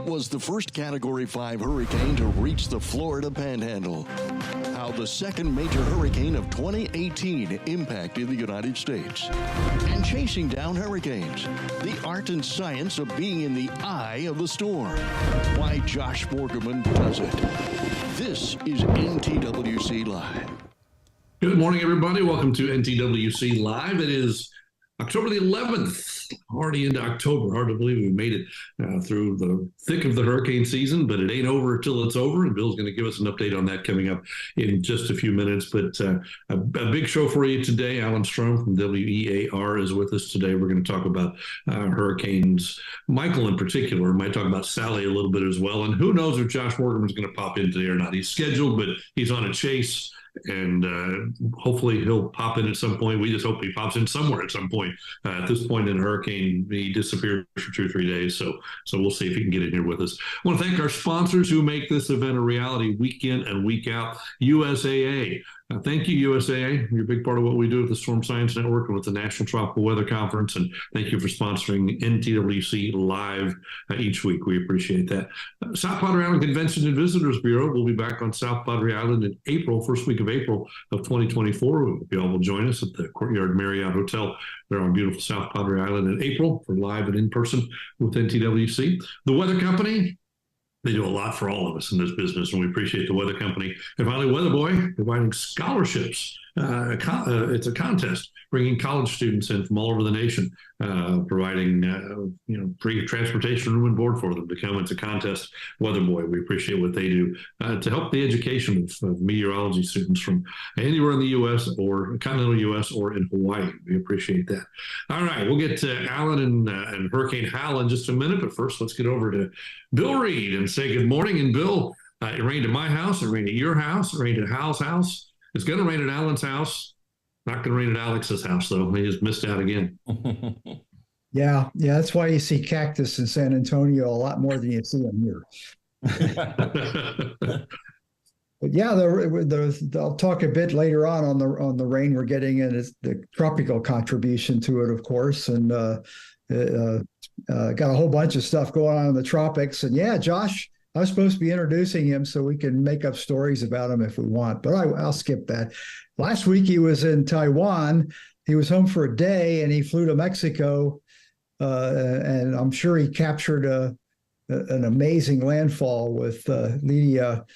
It was the first Category 5 hurricane to reach the Florida Panhandle. How the second major hurricane of 2018 impacted the United States. And chasing down hurricanes. The art and science of being in the eye of the storm. Why Josh Morgerman does it. This is NTWC Live. Good morning, everybody. Welcome to NTWC Live. It is October the 11th, already into October. Hard to believe we made it through the thick of the hurricane season, but it ain't over till it's over. And Bill's going to give us an update on that coming up in just a few minutes. But a big show for you today. Alan Strum from WEAR is with us today. We're going to talk about hurricanes, Michael in particular. We might talk about Sally a little bit as well. And who knows if Josh Morgerman is going to pop in today or not. He's scheduled, but he's on a chase. And hopefully he'll pop in at some point. We just hope he pops in somewhere at some point. At this point in the hurricane, he disappeared for 2 or 3 days. So we'll see if he can get in here with us. I want to thank our sponsors who make this event a reality week in and week out. USAA. Thank you, USAA. You're a big part of what we do with the Storm Science Network and with the National Tropical Weather Conference. And thank you for sponsoring NTWC Live each week. We appreciate that. South Padre Island Convention and Visitors Bureau will be back on South Padre Island in April, first week of April of 2024. We hope you all will join us at the Courtyard Marriott Hotel there on beautiful South Padre Island in April for live and in person with NTWC. The Weather Company. They do a lot for all of us in this business, and we appreciate the Weather Company. And finally, Weather Boy, providing scholarships. It's a contest, bringing college students in from all over the nation, providing free transportation, room and board for them to come. It's a contest. Weather Boy, we appreciate what they do to help the education of meteorology students from anywhere in the U.S. or continental U.S. or in Hawaii. We appreciate that. All right, we'll get to Alan and Hurricane Hal in just a minute, but first let's get over to Bill Reed and say good morning. And Bill, it rained at my house, it rained at your house, it rained at Hal's house. It's going to rain at Alan's house. Not going to rain at Alex's house, though. He just missed out again. Yeah, that's why you see cactus in San Antonio a lot more than you see them here. But yeah, I'll talk a bit later on the rain we're getting, and it's the tropical contribution to it, of course, and got a whole bunch of stuff going on in the tropics. And yeah, Josh, I was supposed to be introducing him so we can make up stories about him if we want, but I'll skip that. Last week he was in Taiwan. He was home for a day and he flew to Mexico, and I'm sure he captured an amazing landfall with Lidia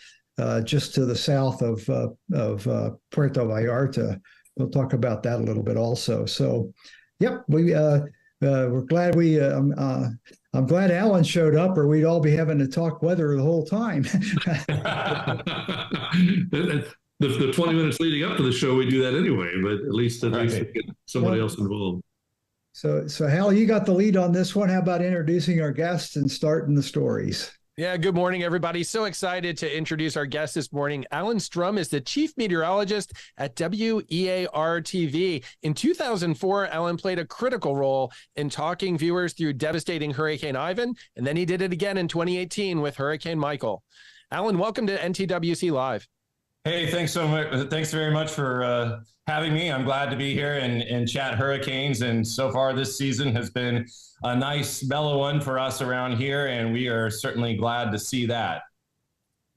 just to the south of Puerto Vallarta. We'll talk about that a little bit also. So, yep, we're glad I'm glad Alan showed up, or we'd all be having to talk weather the whole time. The 20 minutes leading up to the show, we do that anyway, but at least we get somebody else involved. So Hal, you got the lead on this one. How about introducing our guests and starting the stories? Yeah, good morning, everybody. So excited to introduce our guest this morning. Alan Strum is the chief meteorologist at WEAR TV. In 2004, Alan played a critical role in talking viewers through devastating Hurricane Ivan, and then he did it again in 2018 with Hurricane Michael. Alan, welcome to NTWC Live. Hey, thanks so much. Thanks very much for having me. I'm glad to be here and chat hurricanes. And so far this season has been a nice mellow one for us around here, and we are certainly glad to see that.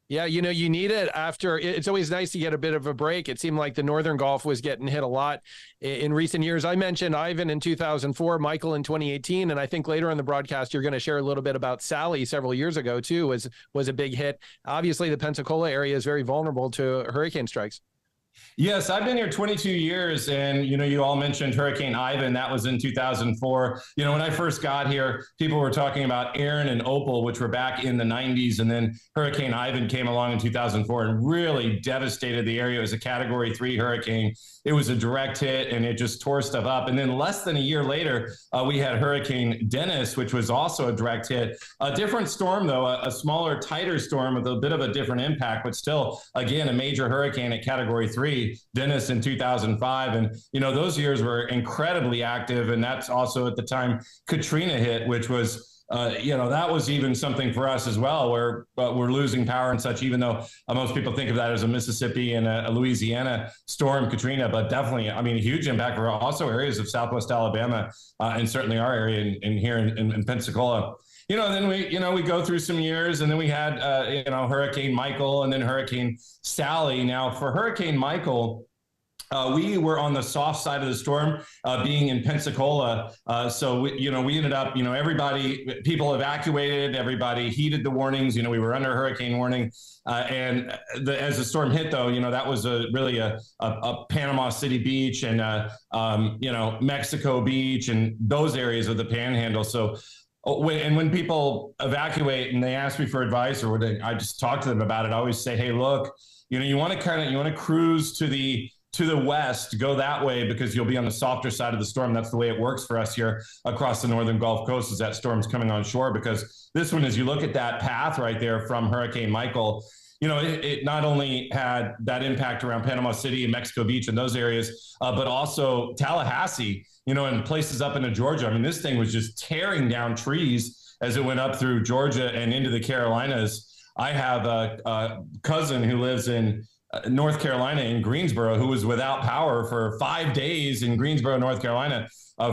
Yeah, you need it after. It's always nice to get a bit of a break. It seemed like the Northern Gulf was getting hit a lot in recent years. I mentioned Ivan in 2004, Michael in 2018, and I think later on the broadcast you're going to share a little bit about Sally several years ago too. Was a big hit. Obviously, the Pensacola area is very vulnerable to hurricane strikes. Yes, I've been here 22 years, and you all mentioned Hurricane Ivan. That was in 2004. When I first got here, people were talking about Aaron and Opal, which were back in the 90s, and then Hurricane Ivan came along in 2004 and really devastated the area. It was a Category 3 hurricane. It was a direct hit, and it just tore stuff up. And then less than a year later, we had Hurricane Dennis, which was also a direct hit. A different storm, though, a smaller, tighter storm with a bit of a different impact, but still, again, a major hurricane at Category 3, Dennis in 2005. And, those years were incredibly active. And that's also at the time Katrina hit, which was that was even something for us as well, where we're losing power and such, even though most people think of that as a Mississippi and a Louisiana storm, Katrina, but definitely, a huge impact for also areas of Southwest Alabama and certainly our area in here in Pensacola. then we go through some years, and then we had, Hurricane Michael and then Hurricane Sally. Now for Hurricane Michael, we were on the soft side of the storm, being in Pensacola. So we ended up, people evacuated, everybody heeded the warnings. We were under hurricane warning. And as the storm hit, though, that was really a Panama City Beach and, Mexico Beach and those areas of the Panhandle. So when people evacuate and they ask me for advice, or I just talk to them about it, I always say, hey, look, you want to cruise to the west, go that way, because you'll be on the softer side of the storm. That's the way it works for us here across the northern Gulf Coast, as that storm's coming on shore. Because this one, as you look at that path right there from Hurricane Michael, it not only had that impact around Panama City and Mexico Beach and those areas, but also Tallahassee, and places up into Georgia. I mean, this thing was just tearing down trees as it went up through Georgia and into the Carolinas. I have a cousin who lives in North Carolina, in Greensboro, who was without power for 5 days in Greensboro, North Carolina,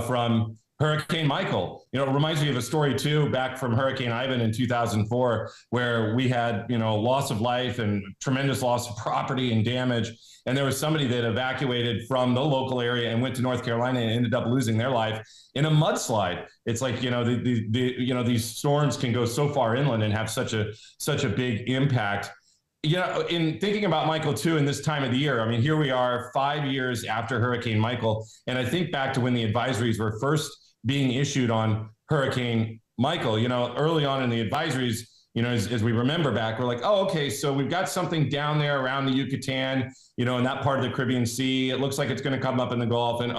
from Hurricane Michael. It reminds me of a story too, back from Hurricane Ivan in 2004, where we had, loss of life and tremendous loss of property and damage. And there was somebody that evacuated from the local area and went to North Carolina and ended up losing their life in a mudslide. It's like, these storms can go so far inland and have such a big impact. In thinking about Michael too, in this time of the year, I mean, here we are 5 years after Hurricane Michael. And I think back to when the advisories were first being issued on Hurricane Michael, early on in the advisories, as we remember back, we're like, oh, okay, so we've got something down there around the Yucatan, in that part of the Caribbean Sea. It looks like it's going to come up in the Gulf, and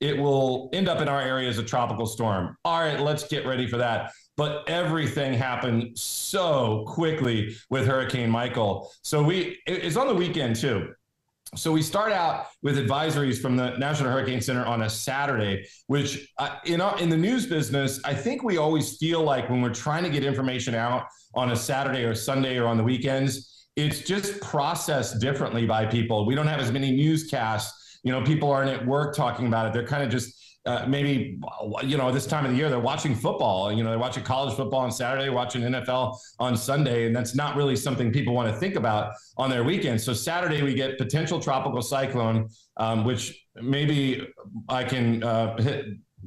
it will end up in our area as a tropical storm. All right, let's get ready for that. But everything happened so quickly with Hurricane Michael. So it's on the weekend too. So we start out with advisories from the National Hurricane Center on a Saturday, which in the news business, I think we always feel like when we're trying to get information out on a Saturday or Sunday or on the weekends, it's just processed differently by people. We don't have as many newscasts. People aren't at work talking about it. They're kind of just maybe, this time of the year, they're watching football. They're watching college football on Saturday, watching NFL on Sunday, and that's not really something people want to think about on their weekend. So Saturday, we get potential tropical cyclone, which maybe I can hit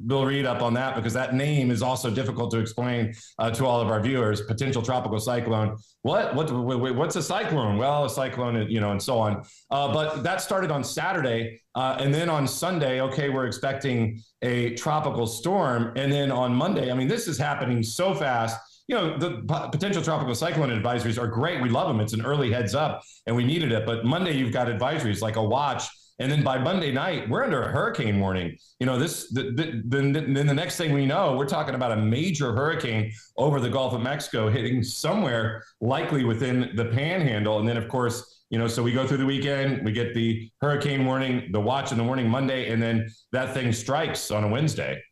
Bill Reed up on that, because that name is also difficult to explain to all of our viewers. Potential tropical cyclone. What's a cyclone? Well, a cyclone, and so on. But that started on Saturday. And then on Sunday, okay, we're expecting a tropical storm. And then on Monday, I mean, this is happening so fast. The potential tropical cyclone advisories are great. We love them. It's an early heads up, and we needed it. But Monday, you've got advisories like a watch. And then by Monday night, we're under a hurricane warning. Then the next thing we know, we're talking about a major hurricane over the Gulf of Mexico, hitting somewhere likely within the Panhandle. And then, of course, so we go through the weekend, we get the hurricane warning, the watch in the morning Monday, and then that thing strikes on a Wednesday.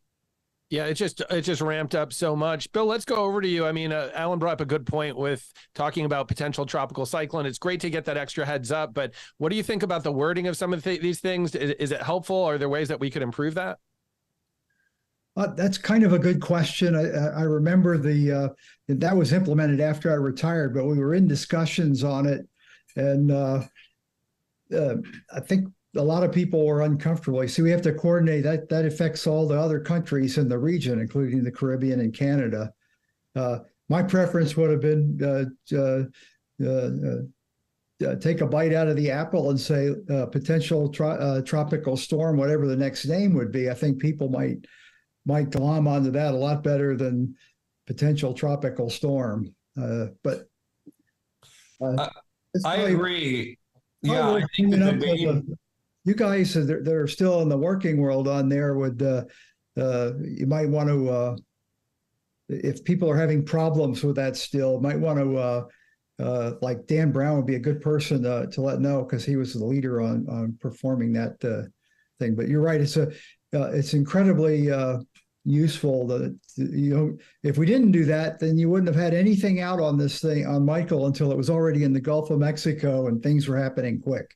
Yeah, it just ramped up so much. Bill, let's go over to you. I mean, Alan brought up a good point with talking about potential tropical cyclone. It's great to get that extra heads up, but what do you think about the wording of some of these things? Is it helpful? Are there ways that we could improve that? That's kind of a good question. I remember that was implemented after I retired, but we were in discussions on it, and I think a lot of people were uncomfortable. So we have to coordinate that. That affects all the other countries in the region, including the Caribbean and Canada. My preference would have been take a bite out of the apple and say potential tropical storm, whatever the next name would be. I think people might glom onto that a lot better than potential tropical storm. But I agree. Yeah, I think that the name... You guys that are still in the working world on there would you might want to if people are having problems with that still, might want to like Dan Brown would be a good person to let know, because he was the leader on performing that thing. But you're right, it's incredibly useful that if we didn't do that, then you wouldn't have had anything out on this thing on Michael until it was already in the Gulf of Mexico and things were happening quick.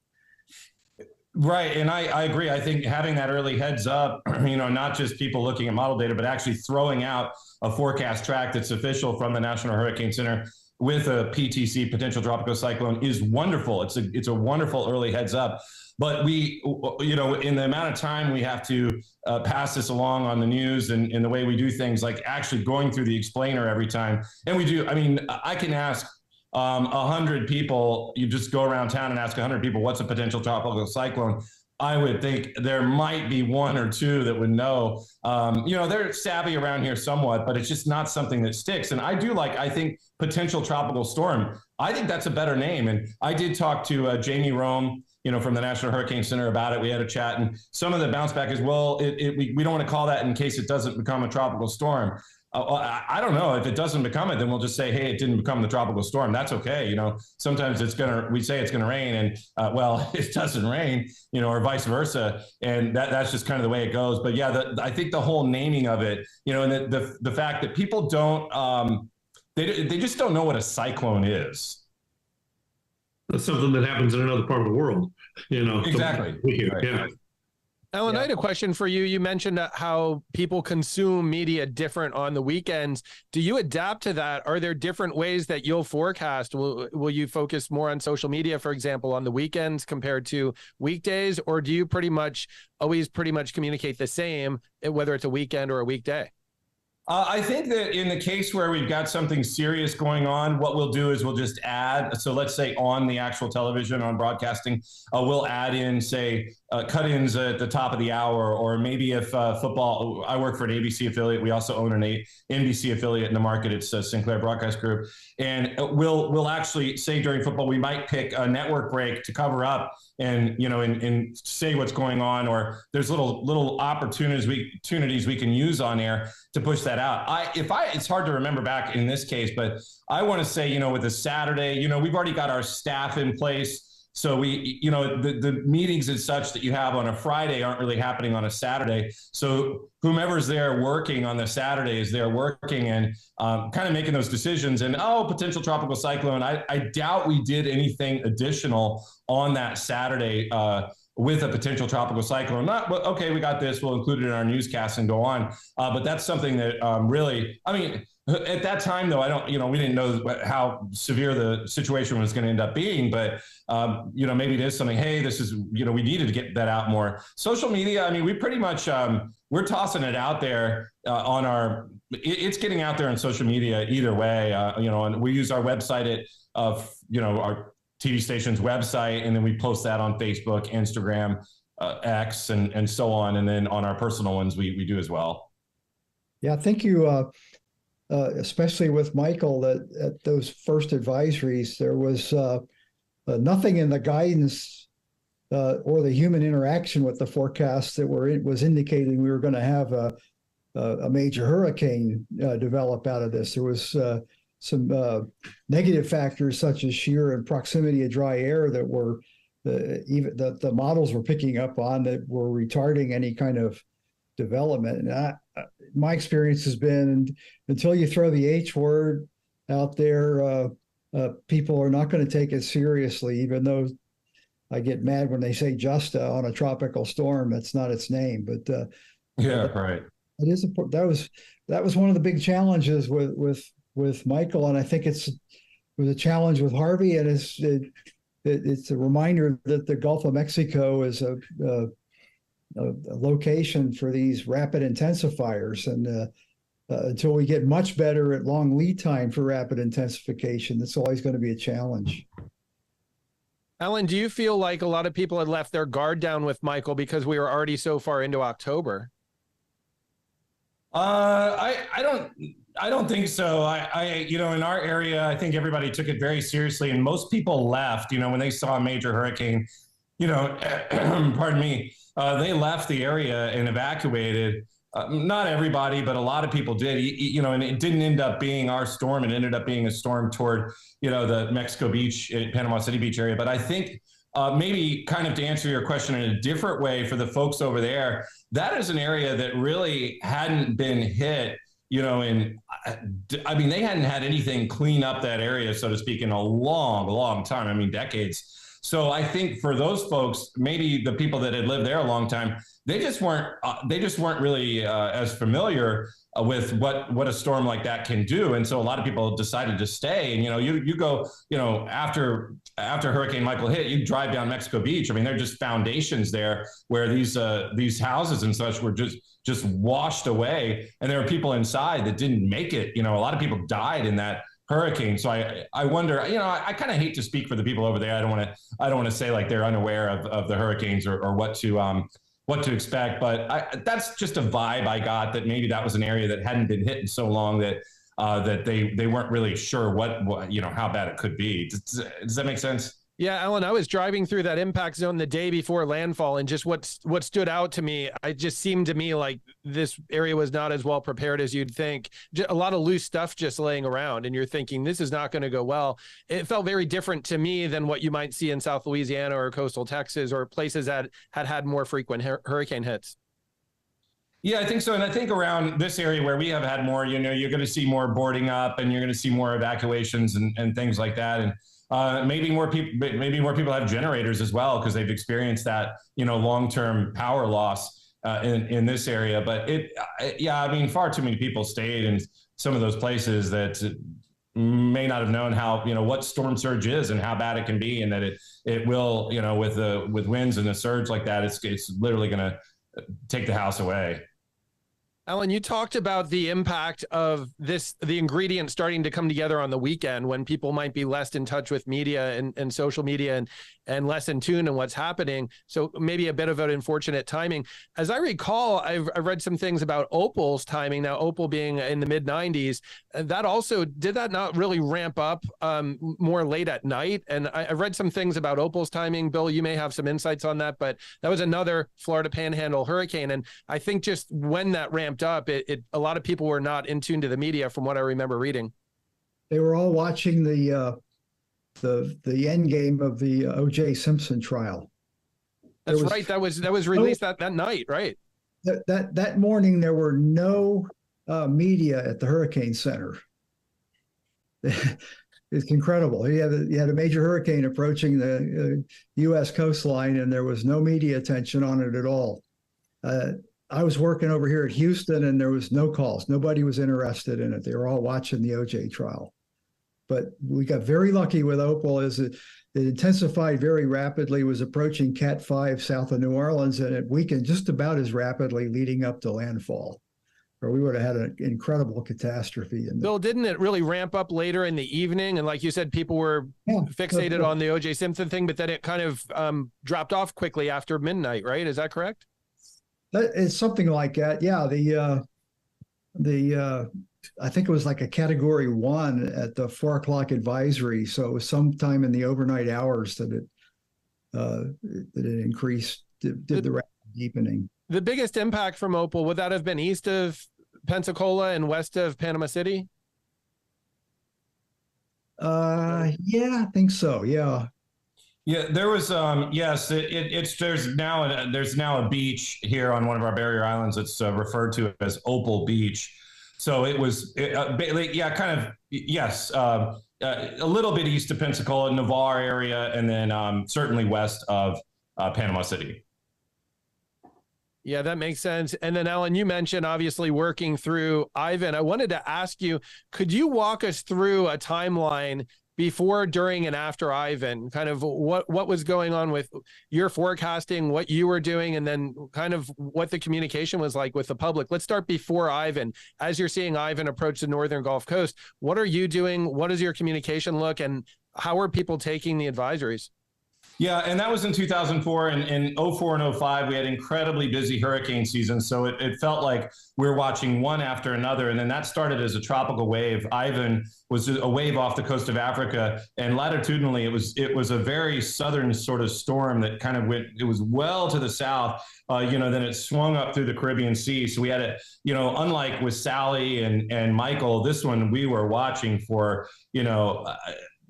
Right. And I agree. I think having that early heads up, not just people looking at model data, but actually throwing out a forecast track that's official from the National Hurricane Center with a PTC, potential tropical cyclone, is wonderful. It's a wonderful early heads up. But we, in the amount of time we have to pass this along on the news and in the way we do things, like actually going through the explainer every time. And we do. I mean, I can ask 100 people, you just go around town and ask 100 people, what's a potential tropical cyclone? I would think there might be one or two that would know. They're savvy around here somewhat, but it's just not something that sticks. And I think potential tropical storm, I think that's a better name. And I did talk to Jamie Rome, from the National Hurricane Center about it. We had a chat, and some of the bounce back is, well, we don't want to call that in case it doesn't become a tropical storm. I don't know. If it doesn't become it, then we'll just say, hey, it didn't become the tropical storm. That's okay. Sometimes we say it's going to rain and, it doesn't rain, or vice versa. And that's just kind of the way it goes. But yeah, I think the whole naming of it, and the fact that people don't, they just don't know what a cyclone is. That's something that happens in another part of the world, Exactly. Right. Yeah. Alan, I had a question for you. You mentioned how people consume media different on the weekends. Do you adapt to that? Are there different ways that you'll forecast? Will you focus more on social media, for example, on the weekends compared to weekdays? Or do you always communicate the same, whether it's a weekend or a weekday? I think that in the case where we've got something serious going on, what we'll do is we'll just add. So let's say on the actual television, on broadcasting, we'll add in, say, cut-ins at the top of the hour, or maybe if football, I work for an ABC affiliate. We also own an NBC affiliate in the market. It's Sinclair Broadcast Group. And we'll actually say during football, we might pick a network break to cover up and say what's going on, or there's little opportunities we can use on air to push that out. It's hard to remember back in this case, but I want to say, with a Saturday, we've already got our staff in place. So the meetings and such that you have on a Friday aren't really happening on a Saturday. So whomever's there working on the Saturday is there working and kind of making those decisions. And, potential tropical cyclone. I doubt we did anything additional on that Saturday with a potential tropical cyclone. Okay, we got this. We'll include it in our newscast and go on. But that's something that really, at that time, though, we didn't know how severe the situation was going to end up being, but, maybe it is something, hey, this is, we needed to get that out more. Social media, we pretty much, we're tossing it out there it's getting out there on social media either way, and we use our website our TV station's website, and then we post that on Facebook, Instagram, X, and so on. And then on our personal ones, we do as well. Yeah, I think you, especially with Michael, that at those first advisories, there was nothing in the guidance or the human interaction with the forecast that was indicating we were going to have a major hurricane develop out of this. There was some negative factors such as shear and proximity of dry air that were even the models were picking up on, that were retarding any kind of development. And my experience has been, until you throw the H word out there, people are not going to take it seriously, even though I get mad when they say Justa on a tropical storm. That's not its name, but yeah, right. It is that was one of the big challenges with Michael, and I think it was a challenge with Harvey, and it's a reminder that the Gulf of Mexico is a location for these rapid intensifiers, and until we get much better at long lead time for rapid intensification, that's always going to be a challenge. Alan, do you feel like a lot of people had left their guard down with Michael because we were already so far into October? I don't think so. In our area, I think everybody took it very seriously, and most people left, when they saw a major hurricane, pardon me, they left the area and evacuated. Not everybody, but a lot of people did, and it didn't end up being our storm. It ended up being a storm toward, the Mexico Beach, Panama City Beach area. But I think maybe kind of to answer your question in a different way for the folks over there, that is an area that really hadn't been hit, they hadn't had anything clean up that area, so to speak, in a long, long time. Decades. So I think for those folks, maybe the people that had lived there a long time, they just weren't really as familiar with what a storm like that can do. And so a lot of people decided to stay. And, you go, after Hurricane Michael hit, you drive down Mexico Beach. I mean, there are just foundations there where these houses and such were just washed away. And there were people inside that didn't make it. A lot of people died in that hurricane. So I wonder, I kind of hate to speak for the people over there. I don't want to say like they're unaware of the hurricanes or what to expect, but that's just a vibe I got, that maybe that was an area that hadn't been hit in so long that they weren't really sure what how bad it could be. Does that make sense? Yeah, Alan, I was driving through that impact zone the day before landfall, and just what stood out to me, it just seemed to me like this area was not as well prepared as you'd think. A lot of loose stuff just laying around, and you're thinking this is not going to go well. It felt very different to me than what you might see in South Louisiana or coastal Texas or places that had more frequent hurricane hits. Yeah, I think so. And I think around this area where we have had more, you're going to see more boarding up, and you're going to see more evacuations and things like that. And maybe more people have generators as well, because they've experienced that, long-term power loss in this area. But far too many people stayed in some of those places that may not have known how, what storm surge is and how bad it can be, and that it will, with winds and a surge like that, it's literally going to take the house away. Alan, you talked about the impact of the ingredients starting to come together on the weekend when people might be less in touch with media and social media and less in tune in what's happening. So maybe a bit of an unfortunate timing. As I recall, I've read some things about Opal's timing. Now, Opal being in the mid-90s, that also, did that not really ramp up more late at night? And I read some things about Opal's timing. Bill, you may have some insights on that, but that was another Florida Panhandle hurricane. And I think just when that ramped up, a lot of people were not in tune to the media from what I remember reading. They were all watching the end game of the O.J. Simpson trial. That's right. That was released that night, right? That morning there were no media at the Hurricane Center. It's incredible. You had a major hurricane approaching the U.S. coastline, and there was no media attention on it at all. I was working over here at Houston, and there was no calls. Nobody was interested in it. They were all watching the OJ trial. But we got very lucky with Opal as it intensified very rapidly, was approaching Cat 5 south of New Orleans, and it weakened just about as rapidly leading up to landfall, or we would have had an incredible catastrophe. Bill, didn't it really ramp up later in the evening? And like you said, people were fixated on the O.J. Simpson thing, but then it kind of dropped off quickly after midnight, right? Is that correct? It's something like that. Yeah, I think it was like a Category 1 at the 4 o'clock advisory. So it was sometime in the overnight hours that it increased, did the rapid deepening. The biggest impact from Opal, would that have been east of Pensacola and west of Panama City? Yeah, I think so. Yeah. Yeah, there was yes. There's now a beach here on one of our barrier islands that's referred to as Opal Beach. So it was a little bit east of Pensacola, Navarre area, and then certainly west of Panama City. Yeah, that makes sense. And then, Alan, you mentioned obviously working through Ivan. I wanted to ask you, could you walk us through a timeline before, during, and after Ivan, kind of what was going on with your forecasting, what you were doing, and then kind of what the communication was like with the public? Let's start before Ivan. As you're seeing Ivan approach the northern Gulf Coast, what are you doing? What does your communication look, and how are people taking the advisories? Yeah, and that was in 2004. And in 04 and 05, we had incredibly busy hurricane seasons. So it felt like we were watching one after another. And then that started as a tropical wave. Ivan was a wave off the coast of Africa. And latitudinally, it was a very southern sort of storm that kind of it was well to the south. Then it swung up through the Caribbean Sea. So we had it, unlike with Sally and Michael, this one we were watching for,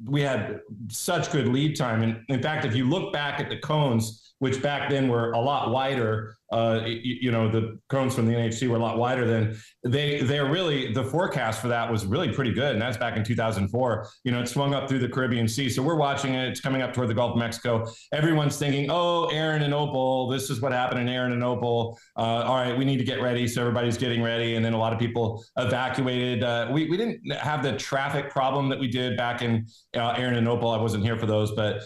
we had such good lead time. And in fact, if you look back at the cones, which back then were a lot wider, the cones from the NHC were a lot wider than they're really, the forecast for that was really pretty good. And that's back in 2004. It swung up through the Caribbean Sea. So we're watching it. It's coming up toward the Gulf of Mexico. Everyone's thinking, oh, Aaron and Opal, this is what happened in Aaron and Opal. All right, we need to get ready. So everybody's getting ready. And then a lot of people evacuated. We didn't have the traffic problem that we did back in Aaron and Opal. I wasn't here for those, but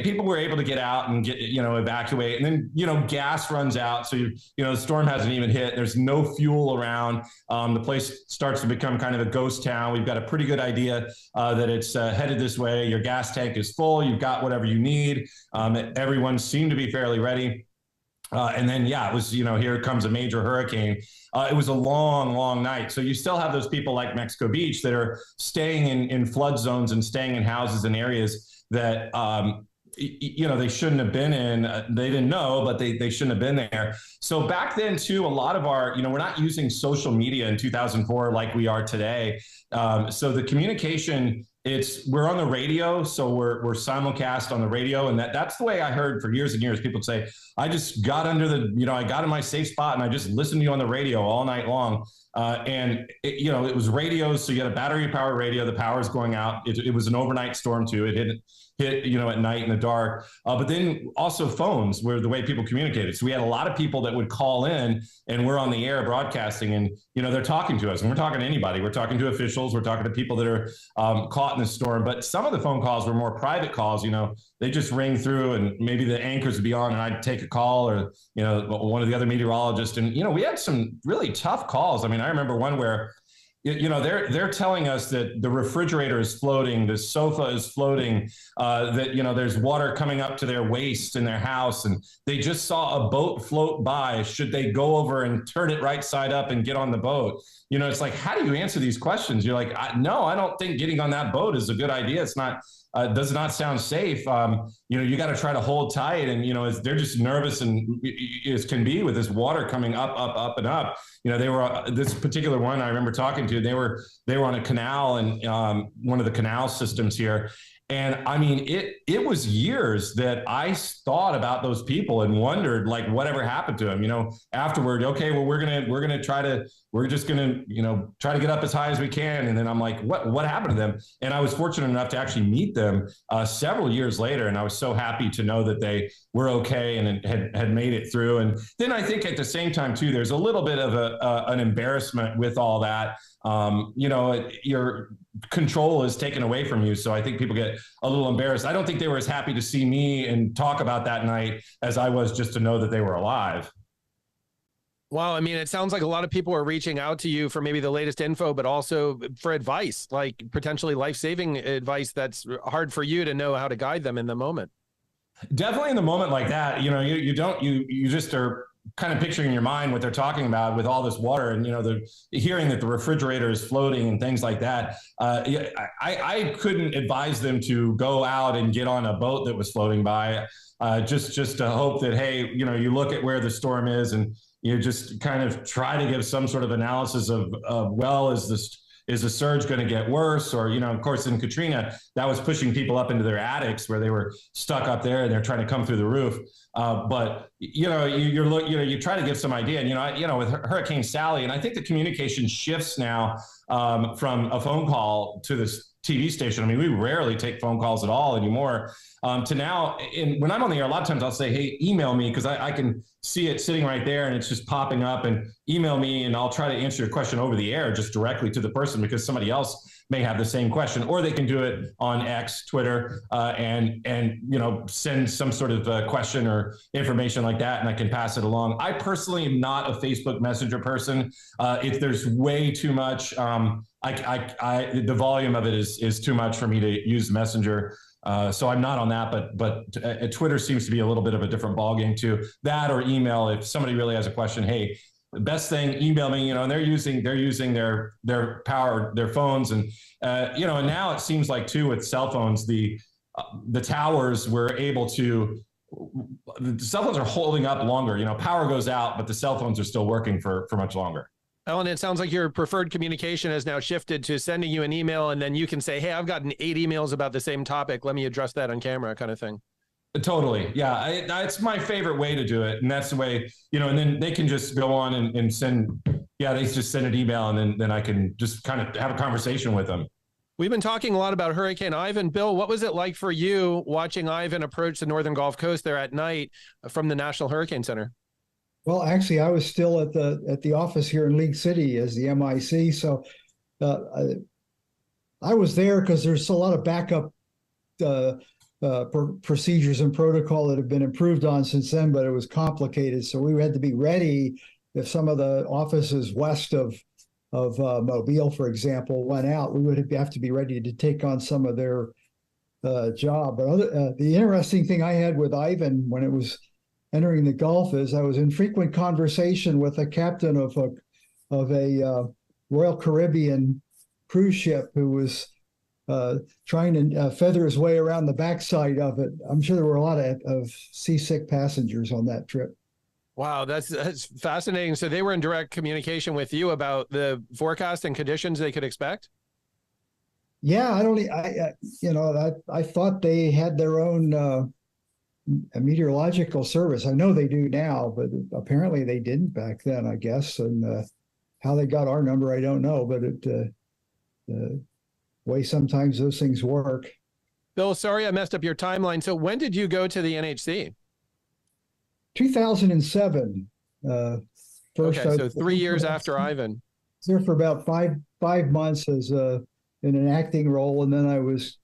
people were able to get out and get, evacuate. And then, gas runs out. So, the storm hasn't even hit. There's no fuel around. The place starts to become kind of a ghost town. We've got a pretty good idea that it's headed this way. Your gas tank is full. You've got whatever you need. Everyone seemed to be fairly ready. And then, it was, here comes a major hurricane. It was a long, long night. So you still have those people like Mexico Beach that are staying in flood zones and staying in houses and areas that, they shouldn't have been in. They didn't know, but they shouldn't have been there. So back then, too, a lot of our, we're not using social media in 2004 like we are today. So the communication, we're on the radio, so we're simulcast on the radio, and that's the way I heard for years and years. People would say, I just got under I got in my safe spot and I just listened to you on the radio all night long. It was radios, so you had a battery powered radio. The power's going out. It was an overnight storm too. It hit at night in the dark. But then also phones were the way people communicated. So we had a lot of people that would call in, and we're on the air broadcasting, and they're talking to us, and we're talking to anybody. We're talking to officials. We're talking to people that are caught in the storm. But some of the phone calls were more private calls. They just ring through, and maybe the anchors would be on, and I'd take a call, or one of the other meteorologists. And we had some really tough calls. I mean, I remember one where they're telling us that the refrigerator is floating, the sofa is floating, that there's water coming up to their waist in their house, and they just saw a boat float by. Should they go over and turn it right side up and get on the boat? It's like, how do you answer these questions? You're like, no, I don't think getting on that boat is a good idea. It's not. Does not sound safe. You got to try to hold tight, and they're just nervous and as can be with this water coming up, and up. They were this particular one I remember talking to. They were on a canal, and one of the canal systems here. And I mean, it was years that I thought about those people and wondered, like, whatever happened to them. Afterward, okay, well, we're just gonna try to get up as high as we can. And then I'm like, what happened to them? And I was fortunate enough to actually meet them several years later, and I was so happy to know that they were okay and had made it through. And then I think at the same time too, there's a little bit of an embarrassment with all that. Your control is taken away from you. So I think people get a little embarrassed. I don't think they were as happy to see me and talk about that night as I was just to know that they were alive. Well, I mean, it sounds like a lot of people are reaching out to you for maybe the latest info, but also for advice, like potentially life-saving advice that's hard for you to know how to guide them in the moment. Definitely in the moment like that, you just are kind of picturing in your mind what they're talking about with all this water, and the hearing that the refrigerator is floating and things like that. I couldn't advise them to go out and get on a boat that was floating by, just to hope that, hey, you look at where the storm is, and you just kind of try to give some sort of analysis of well, is the surge going to get worse? Or, of course, in Katrina, that was pushing people up into their attics where they were stuck up there and they're trying to come through the roof. But, you try to give some idea. And, with Hurricane Sally, and I think the communication shifts now from a phone call to this TV station. I mean, we rarely take phone calls at all anymore. To now, when I'm on the air, a lot of times I'll say, hey, email me, because I can see it sitting right there and it's just popping up, and email me and I'll try to answer your question over the air just directly to the person, because somebody else may have the same question, or they can do it on X, Twitter, and send some sort of question or information like that, and I can pass it along. I personally am not a Facebook Messenger person. If there's way too much, the volume of it is too much for me to use Messenger. So I'm not on that, but Twitter seems to be a little bit of a different ballgame too. That or email, if somebody really has a question, hey, the best thing, email me. And they're using their phones, and and now it seems like too with cell phones, the towers were able to. The cell phones are holding up longer. Power goes out, but the cell phones are still working for much longer. Ellen, it sounds like your preferred communication has now shifted to sending you an email, and then you can say, hey, I've gotten 8 emails about the same topic. Let me address that on camera, kind of thing. Totally. Yeah. That's my favorite way to do it. And that's the way, and then they can just go on and send, they just send an email, and then I can just kind of have a conversation with them. We've been talking a lot about Hurricane Ivan. Bill, what was it like for you watching Ivan approach the northern Gulf Coast there at night from the National Hurricane Center? Well, actually, I was still at the office here in League City as the MIC. So I was there because there's a lot of backup procedures and protocol that have been improved on since then, but it was complicated. So we had to be ready if some of the offices west of Mobile, for example, went out. We would have to be ready to take on some of their job. But the interesting thing I had with Ivan when it was entering the Gulf is I was in frequent conversation with a captain of a Royal Caribbean cruise ship who was trying to feather his way around the backside of it. I'm sure there were a lot of seasick passengers on that trip. Wow, that's fascinating. So they were in direct communication with you about the forecast and conditions they could expect? Yeah, I thought they had their own meteorological service. I know they do now, but apparently they didn't back then, I guess. And how they got our number, I don't know. But the way sometimes those things work. Bill, sorry I messed up your timeline. So when did you go to the NHC? 2007. Okay, so 3 years after Ivan. I was there for about five months as in an acting role, and then I was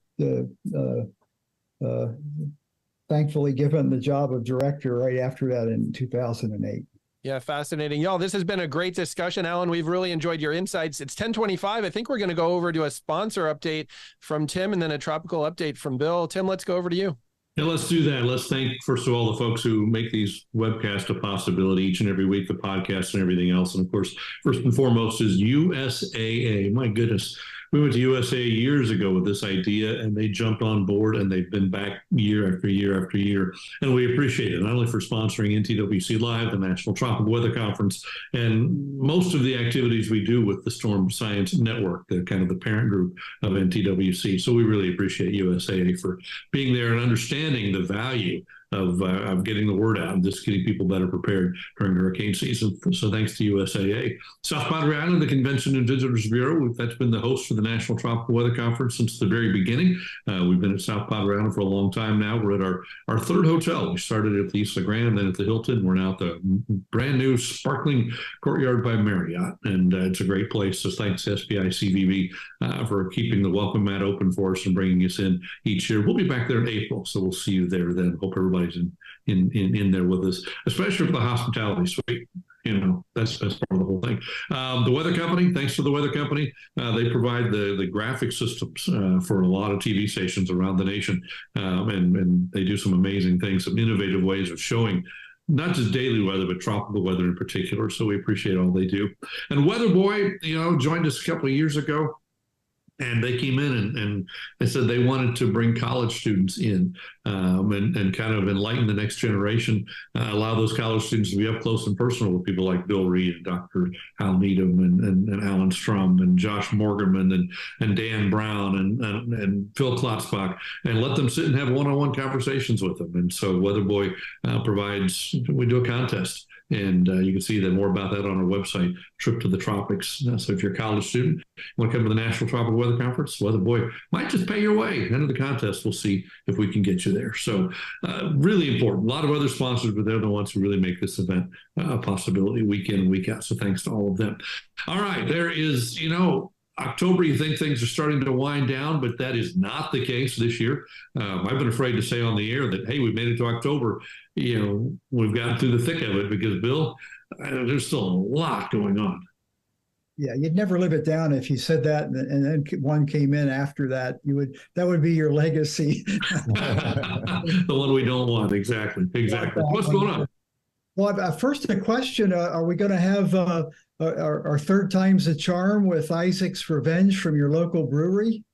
thankfully given the job of director right after that in 2008. Yeah, fascinating. Y'all, this has been a great discussion, Alan. We've really enjoyed your insights. It's 10:25. I think we're going to go over to a sponsor update from Tim and then a tropical update from Bill. Tim, let's go over to you. Yeah, let's do that. Let's thank, first of all, the folks who make these webcasts a possibility each and every week, the podcast and everything else. And of course, first and foremost is USAA. My goodness. We went to USAA years ago with this idea, and they jumped on board, and they've been back year after year after year. And we appreciate it, not only for sponsoring NTWC Live, the National Tropical Weather Conference, and most of the activities we do with the Storm Science Network, the kind of the parent group of NTWC. So we really appreciate USAA for being there and understanding the value of getting the word out and just getting people better prepared during hurricane season. So thanks to USAA. South Padre Island, the Convention and Visitors Bureau, that's been the host for the National Tropical Weather Conference since the very beginning. We've been at South Padre Island for a long time now. We're at our third hotel. We started at the Isla Grande, then at the Hilton. We're now at the brand new sparkling Courtyard by Marriott, and it's a great place. So thanks to SPI CVB for keeping the welcome mat open for us and bringing us in each year. We'll be back there in April, so we'll see you there then. Hope everybody's in there with us, especially for the hospitality suite. That's part of the whole thing. The weather company, thanks to the weather company, they provide the graphic systems for a lot of TV stations around the nation, and they do some amazing things, some innovative ways of showing not just daily weather, but tropical weather in particular. So we appreciate all they do. And Weather Boy, joined us a couple of years ago. And they came in and they said they wanted to bring college students in and kind of enlighten the next generation, allow those college students to be up close and personal with people like Bill Reed and Dr. Hal Needham and Alan Strum and Josh Morgerman and Dan Brown and Phil Klotzbach, and let them sit and have one-on-one conversations with them. And so Weather Boy provides, we do a contest. And you can see more about that on our website, Trip to the Tropics. So if you're a college student, you want to come to the National Tropical Weather Conference, Weather Boy might just pay your way. Enter the contest. We'll see if we can get you there. So really important. A lot of other sponsors, but they're the ones who really make this event a possibility week in and week out. So thanks to all of them. All right. There is, October, you think things are starting to wind down, but that is not the case this year. I've been afraid to say on the air that, hey, we've made it to October. We've gotten through the thick of it because, Bill, there's still a lot going on. Yeah, you'd never live it down if you said that, and then one came in after that. That would be your legacy. The one we don't want. Exactly. What's going on? Well, first a question: are we going to have our third time's a charm with Isaac's Revenge from your local brewery?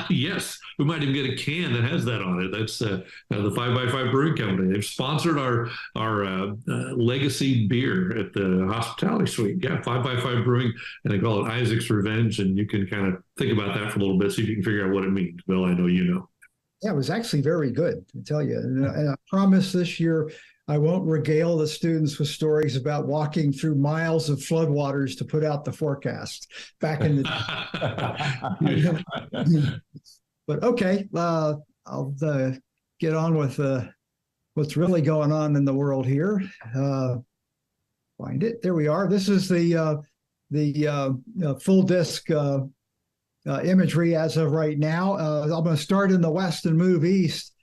Yes, we might even get a can that has that on it. That's the 5x5 Brewing Company. They've sponsored our legacy beer at the hospitality suite. Yeah, 5x5 Brewing, and they call it Isaac's Revenge. And you can kind of think about that for a little bit, see if you can figure out what it means. Bill, I know you know. Yeah, it was actually very good, to tell you. And I promise this year I won't regale the students with stories about walking through miles of floodwaters to put out the forecast back in the. But okay, I'll get on with what's really going on in the world here. Find it. There we are. This is the full disk imagery as of right now. I'm going to start in the west and move east.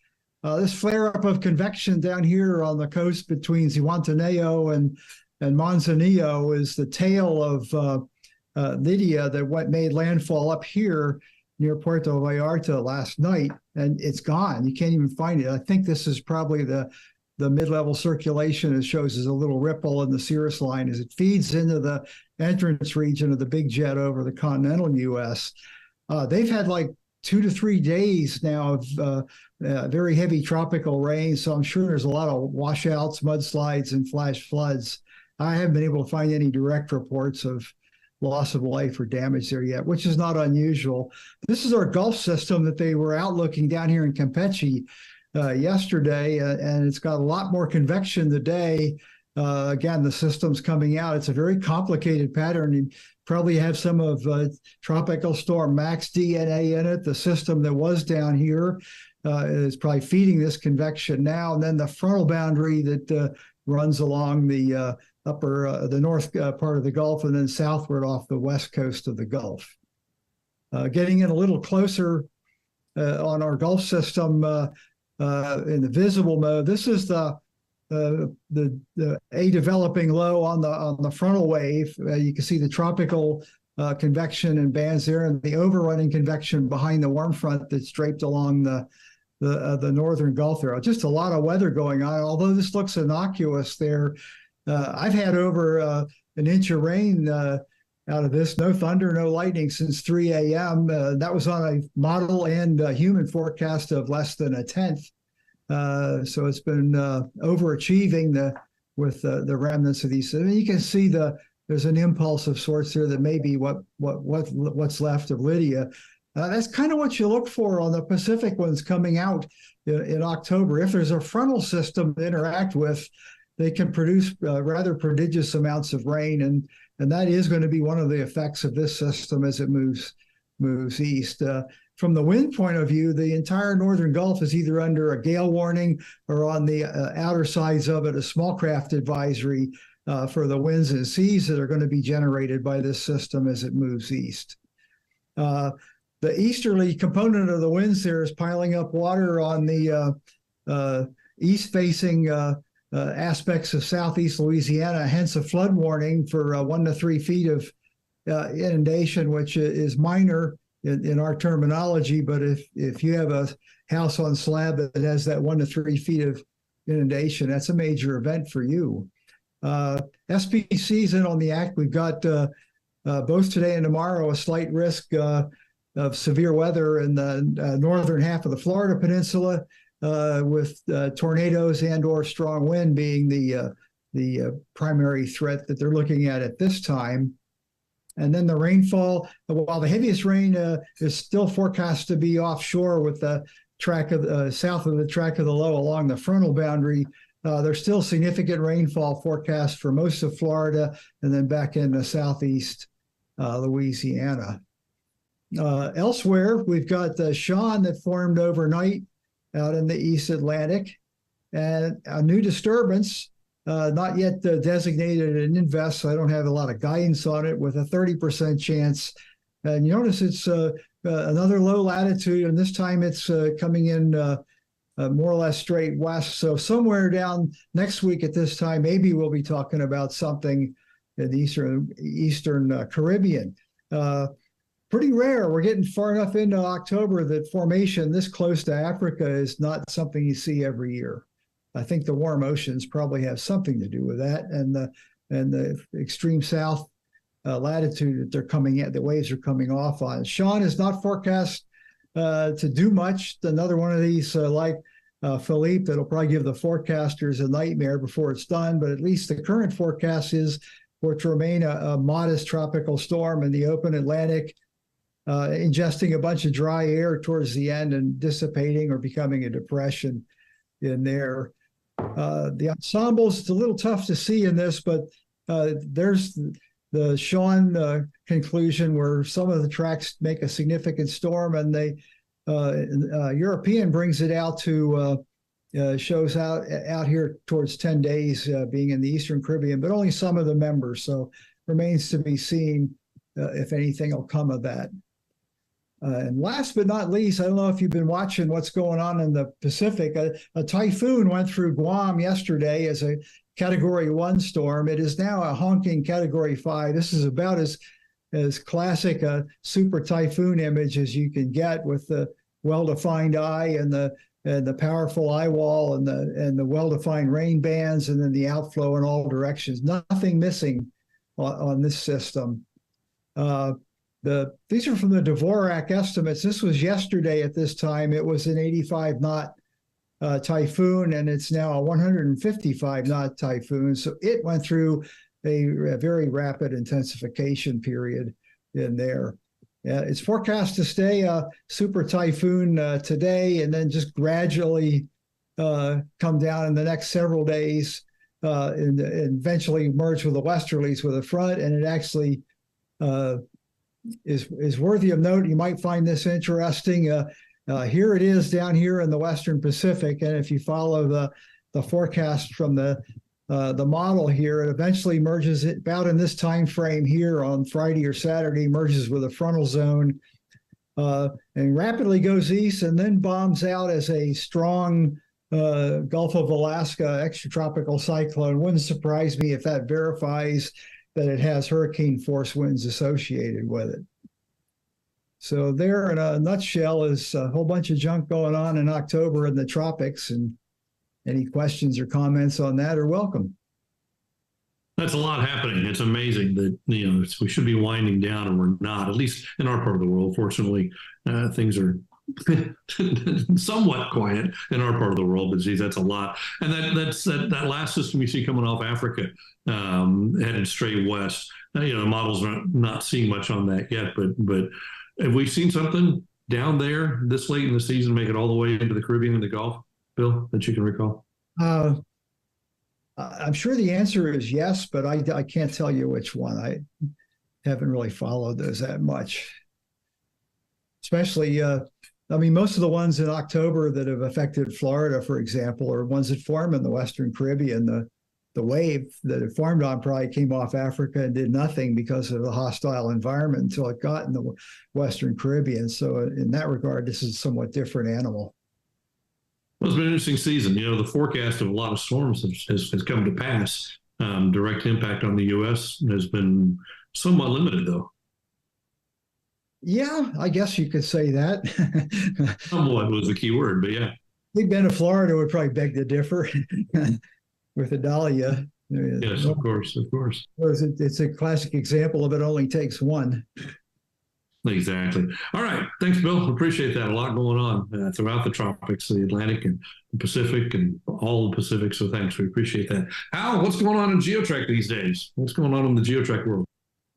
This flare-up of convection down here on the coast between Zihuatanejo and Manzanillo is the tail of Lydia that made landfall up here near Puerto Vallarta last night, and it's gone. You can't even find it. I think this is probably the mid-level circulation. It shows as a little ripple in the cirrus line as it feeds into the entrance region of the big jet over the continental U.S. They've had like 2 to 3 days now of very heavy tropical rain, so I'm sure there's a lot of washouts, mudslides, and flash floods. I haven't been able to find any direct reports of loss of life or damage there yet, which is not unusual. This is our Gulf system that they were out looking down here in Campeche yesterday, and it's got a lot more convection today. Again, the system's coming out. It's a very complicated pattern. You probably have some of Tropical Storm Max DNA in it. The system that was down here is probably feeding this convection now. And then the frontal boundary that runs along the the north part of the Gulf and then southward off the west coast of the Gulf. Getting in a little closer on our Gulf system in the visible mode, this is the a developing low on the frontal wave. You can see the tropical convection and bands there, and the overrunning convection behind the warm front that's draped along the northern Gulf there. Just a lot of weather going on. Although this looks innocuous there, I've had over an inch of rain out of this. No thunder, no lightning since 3 a.m. That was on a model and human forecast of less than a tenth. So it's been overachieving with the remnants of these. I mean, you can see there's an impulse of sorts there that may be what's left of Lydia. That's kind of what you look for on the Pacific ones coming out in October. If there's a frontal system to interact with, they can produce rather prodigious amounts of rain, and that is going to be one of the effects of this system as it moves east. From the wind point of view, the entire northern Gulf is either under a gale warning or on the outer sides of it, a small craft advisory for the winds and seas that are going to be generated by this system as it moves east. The easterly component of the winds there is piling up water on the east-facing aspects of southeast Louisiana, hence a flood warning for 1 to 3 feet of inundation, which is minor in our terminology. But if you have a house on slab that has that 1 to 3 feet of inundation, that's a major event for you. SPC's in on the act. We've got both today and tomorrow a slight risk of severe weather in the northern half of the Florida Peninsula, with tornadoes and or strong wind being the primary threat that they're looking at this time. And then the rainfall, while the heaviest rain is still forecast to be offshore with the track of south of the track of the low along the frontal boundary, there's still significant rainfall forecast for most of Florida and then back in the southeast Louisiana. Elsewhere, we've got the Sean that formed overnight out in the East Atlantic, and a new disturbance, not yet designated an invest, so I don't have a lot of guidance on it, with a 30% chance. And you notice it's another low latitude, and this time it's coming in more or less straight west. So somewhere down next week at this time, maybe we'll be talking about something in the Eastern Caribbean. Pretty rare. We're getting far enough into October that formation this close to Africa is not something you see every year. I think the warm oceans probably have something to do with that, and the extreme south latitude that they're coming at, the waves are coming off on. Sean is not forecast to do much. Another one of these like Philippe that'll probably give the forecasters a nightmare before it's done, but at least the current forecast is for it to remain a modest tropical storm in the open Atlantic ingesting a bunch of dry air towards the end and dissipating or becoming a depression in there. The ensembles, it's a little tough to see in this, but there's the Sean conclusion where some of the tracks make a significant storm, and they European brings it out to shows out here towards 10 days, being in the Eastern Caribbean, but only some of the members. So remains to be seen if anything will come of that. And last but not least, I don't know if you've been watching what's going on in the Pacific. A typhoon went through Guam yesterday as a Category 1 storm. It is now a honking Category 5. This is about as classic a super typhoon image as you can get, with the well-defined eye and the powerful eye wall and the well-defined rain bands, and then the outflow in all directions. Nothing missing on this system. These are from the Dvorak estimates. This was yesterday at this time. It was an 85 knot typhoon, and it's now a 155 knot typhoon. So it went through a very rapid intensification period in there. It's forecast to stay a super typhoon today, and then just gradually come down in the next several days, and eventually merge with the westerlies with a front. And it actually is worthy of note. You might find this interesting. Here it is down here in the Western Pacific, and if you follow the forecast from the model here, it eventually merges it about in this time frame here on Friday or Saturday, merges with a frontal zone, and rapidly goes east, and then bombs out as a strong Gulf of Alaska extratropical cyclone. Wouldn't surprise me if that verifies that it has hurricane force winds associated with it. So there, in a nutshell, is a whole bunch of junk going on in October in the tropics, and any questions or comments on that are welcome. That's a lot happening. It's amazing that, we should be winding down, and we're not, at least in our part of the world. Fortunately, things are somewhat quiet in our part of the world, but geez, that's a lot. And that last system you see coming off Africa, headed straight west. The models are not seeing much on that yet, but have we seen something down there this late in the season make it all the way into the Caribbean and the Gulf, Bill, that you can recall? I'm sure the answer is yes, but I can't tell you which one. I haven't really followed those that much. Especially, most of the ones in October that have affected Florida, for example, are ones that form in the Western Caribbean. The wave that it formed on probably came off Africa and did nothing because of the hostile environment until it got in the Western Caribbean. So in that regard, this is a somewhat different animal. Well, it's been an interesting season. The forecast of a lot of storms has come to pass. Direct impact on the U.S. has been somewhat limited, though. Yeah, I guess you could say that. Somewhat was the key word, but yeah. Big Ben of Florida would probably beg to differ with Idalia. Yes, of course. It's a classic example of it only takes one. Exactly. All right. Thanks, Bill. Appreciate that. A lot going on throughout the tropics, the Atlantic and the Pacific, and all the Pacific. So thanks. We appreciate that. Al, what's going on in geotrack these days? What's going on in the geotrack world?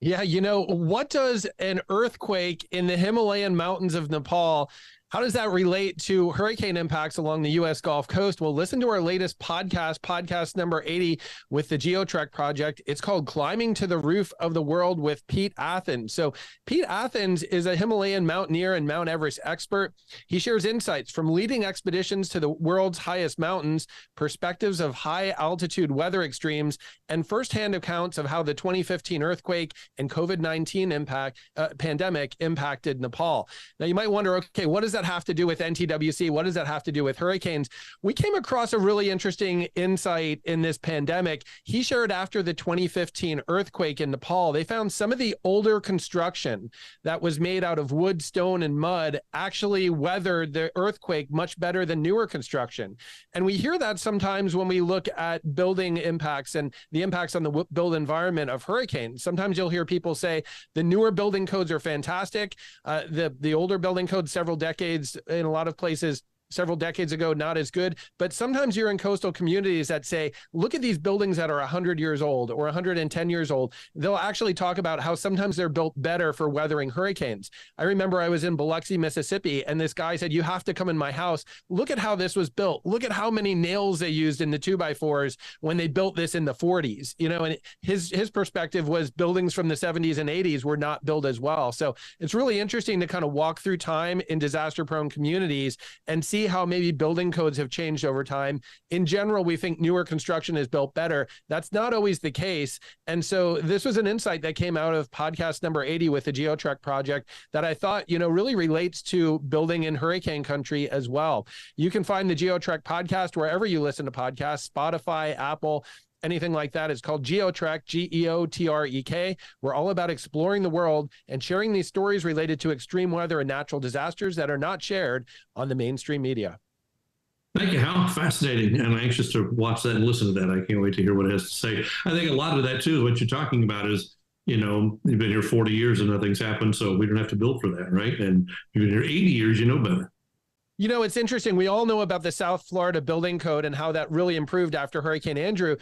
Yeah, what does an earthquake in the Himalayan mountains of Nepal, how does that relate to hurricane impacts along the U.S. Gulf Coast? Well, listen to our latest podcast number 80 with the GeoTrek project. It's called Climbing to the Roof of the World with Pete Athens. So Pete Athens is a Himalayan mountaineer and Mount Everest expert. He shares insights from leading expeditions to the world's highest mountains, perspectives of high altitude weather extremes, and firsthand accounts of how the 2015 earthquake and COVID-19 pandemic impacted Nepal. Now, you might wonder, okay, what does that have to do with NTWC? What does that have to do with hurricanes? We came across a really interesting insight in this pandemic. He shared after the 2015 earthquake in Nepal, they found some of the older construction that was made out of wood, stone, and mud actually weathered the earthquake much better than newer construction. And we hear that sometimes when we look at building impacts and the impacts on the built environment of hurricanes. Sometimes you'll hear people say the newer building codes are fantastic. The older building codes, several decades in a lot of places, several decades ago, not as good. But sometimes you're in coastal communities that say, look at these buildings that are 100 years old or 110 years old. They'll actually talk about how sometimes they're built better for weathering hurricanes. I remember I was in Biloxi, Mississippi, and this guy said, you have to come in my house. Look at how this was built. Look at how many nails they used in the 2x4s when they built this in the 40s. And his perspective was buildings from the 70s and 80s were not built as well. So it's really interesting to kind of walk through time in disaster-prone communities and see how maybe building codes have changed over time. In general, we think newer construction is built better. That's not always the case. And so this was an insight that came out of podcast number 80 with the GeoTrek project that I thought, really relates to building in hurricane country as well. You can find the GeoTrek podcast wherever you listen to podcasts, Spotify, Apple, anything like that. It's called GeoTrek, GeoTrek. We're all about exploring the world and sharing these stories related to extreme weather and natural disasters that are not shared on the mainstream media. Thank you, Hal. Fascinating. And I'm anxious to watch that and listen to that. I can't wait to hear what it has to say. I think a lot of that, too, is what you're talking about is, you've been here 40 years and nothing's happened, so we don't have to build for that, right? And you've been here 80 years, you know better. It's interesting. We all know about the South Florida building code and how that really improved after Hurricane Andrew.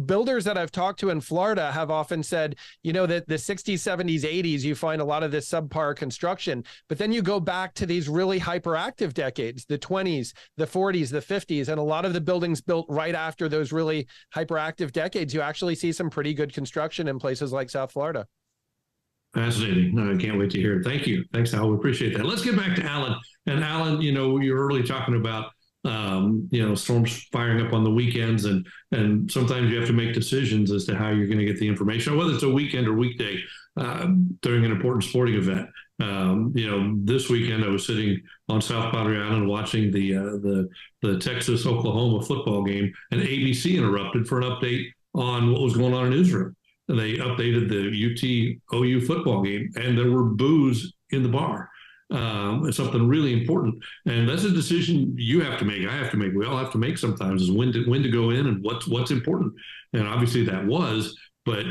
Builders that I've talked to in Florida have often said, that the 60s, 70s, 80s, you find a lot of this subpar construction, but then you go back to these really hyperactive decades, the 20s, the 40s, the 50s, and a lot of the buildings built right after those really hyperactive decades, you actually see some pretty good construction in places like South Florida. Fascinating. I can't wait to hear it. Thank you. Thanks, Al. We appreciate that. Let's get back to Alan. And Alan, you're early talking about storms firing up on the weekends, and sometimes you have to make decisions as to how you're going to get the information, whether it's a weekend or weekday during an important sporting event. This weekend I was sitting on South Padre Island watching the Texas-Oklahoma football game, and ABC interrupted for an update on what was going on in Israel. And they updated the UT-OU football game, and there were boos in the bar. It's something really important, and that's a decision you have to make. I have to make. We all have to make sometimes is when to go in and what's important. And obviously that was, but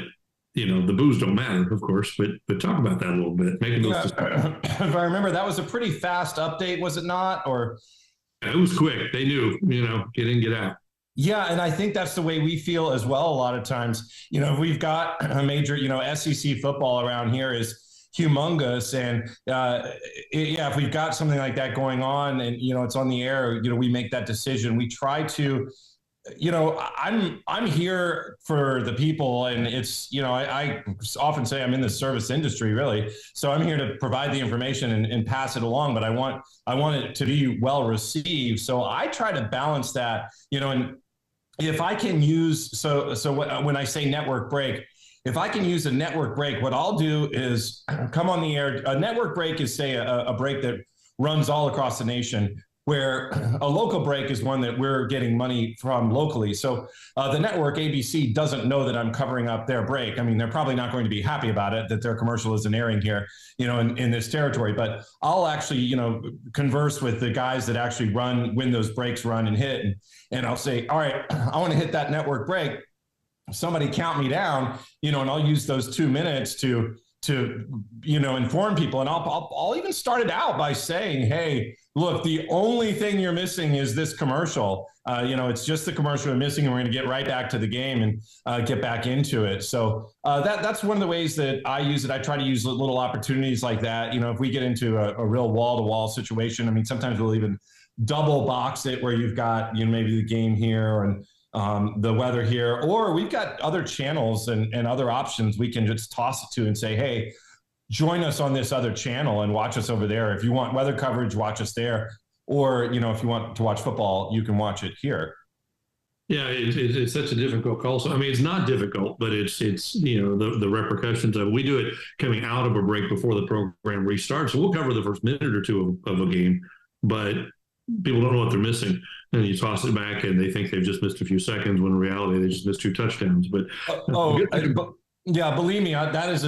the boos don't matter, of course. But talk about that a little bit. Making those if I remember, that was a pretty fast update, was it not? Or it was quick. They knew, get in, get out. Yeah, and I think that's the way we feel as well. A lot of times, we've got a major, SEC football around here is humongous, and if we've got something like that going on and it's on the air, we make that decision. We try to, I'm here for the people, and it's I often say I'm in the service industry, really, so I'm here to provide the information and pass it along, but I want it to be well received, so I try to balance that, and if I can use when I say network break, if I can use a network break, what I'll do is come on the air. A network break is, say, a break that runs all across the nation, where a local break is one that we're getting money from locally. So the network, ABC, doesn't know that I'm covering up their break. I mean, they're probably not going to be happy about it, that their commercial isn't airing here, in this territory. But I'll actually, converse with the guys that actually when those breaks run and hit. And I'll say, all right, I want to hit that network break. Somebody count me down, and I'll use those 2 minutes to inform people. And I'll even start it out by saying, hey, look, the only thing you're missing is this commercial. It's just the commercial we're missing, and we're going to get right back to the game and get back into it. So that's one of the ways that I use it. I try to use little opportunities like that. If we get into a real wall-to-wall situation, I mean, sometimes we'll even double box it where you've got, maybe the game here and the weather here, or we've got other channels and other options we can just toss it to and say, hey, join us on this other channel and watch us over there. If you want weather coverage, watch us there. Or, if you want to watch football, you can watch it here. Yeah, it's such a difficult call. So, I mean, it's not difficult, but it's the repercussions of it. We do it coming out of a break before the program restarts. So we'll cover the first minute or two of a game, but people don't know what they're missing. And you toss it back and they think they've just missed a few seconds when in reality they just missed 2 touchdowns. But yeah, believe me, that is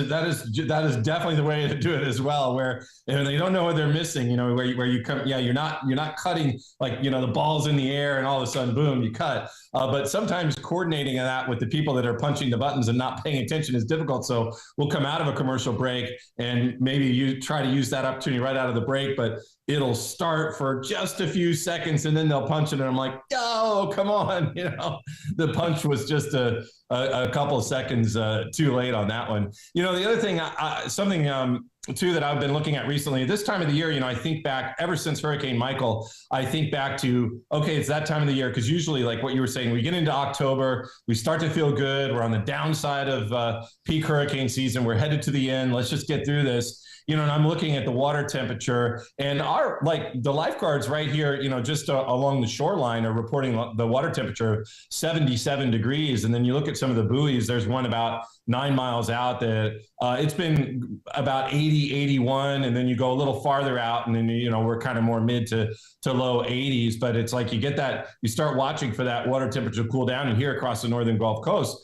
definitely the way to do it as well. Where they don't know what they're missing, where you come, you're not cutting like the ball's in the air and all of a sudden boom, you cut. But sometimes coordinating that with the people that are punching the buttons and not paying attention is difficult. So we'll come out of a commercial break and maybe you try to use that opportunity right out of the break, but it'll start for just a few seconds and then they'll punch it. And I'm like, oh, come on. The punch was just a couple of seconds too late on that one. The other thing, something too that I've been looking at recently, this time of the year, I think back ever since Hurricane Michael, I think back to, okay, it's that time of the year. Cause usually like what you were saying, we get into October, we start to feel good. We're on the downside of peak hurricane season. We're headed to the end. Let's just get through this. And I'm looking at the water temperature, and the lifeguards right here, just along the shoreline are reporting the water temperature of 77 degrees. And then you look at some of the buoys, there's one about 9 miles out that it's been about 80, 81. And then you go a little farther out and then, we're kind of more mid to low 80s, but it's like you get that, you start watching for that water temperature to cool down. And here across the northern Gulf Coast,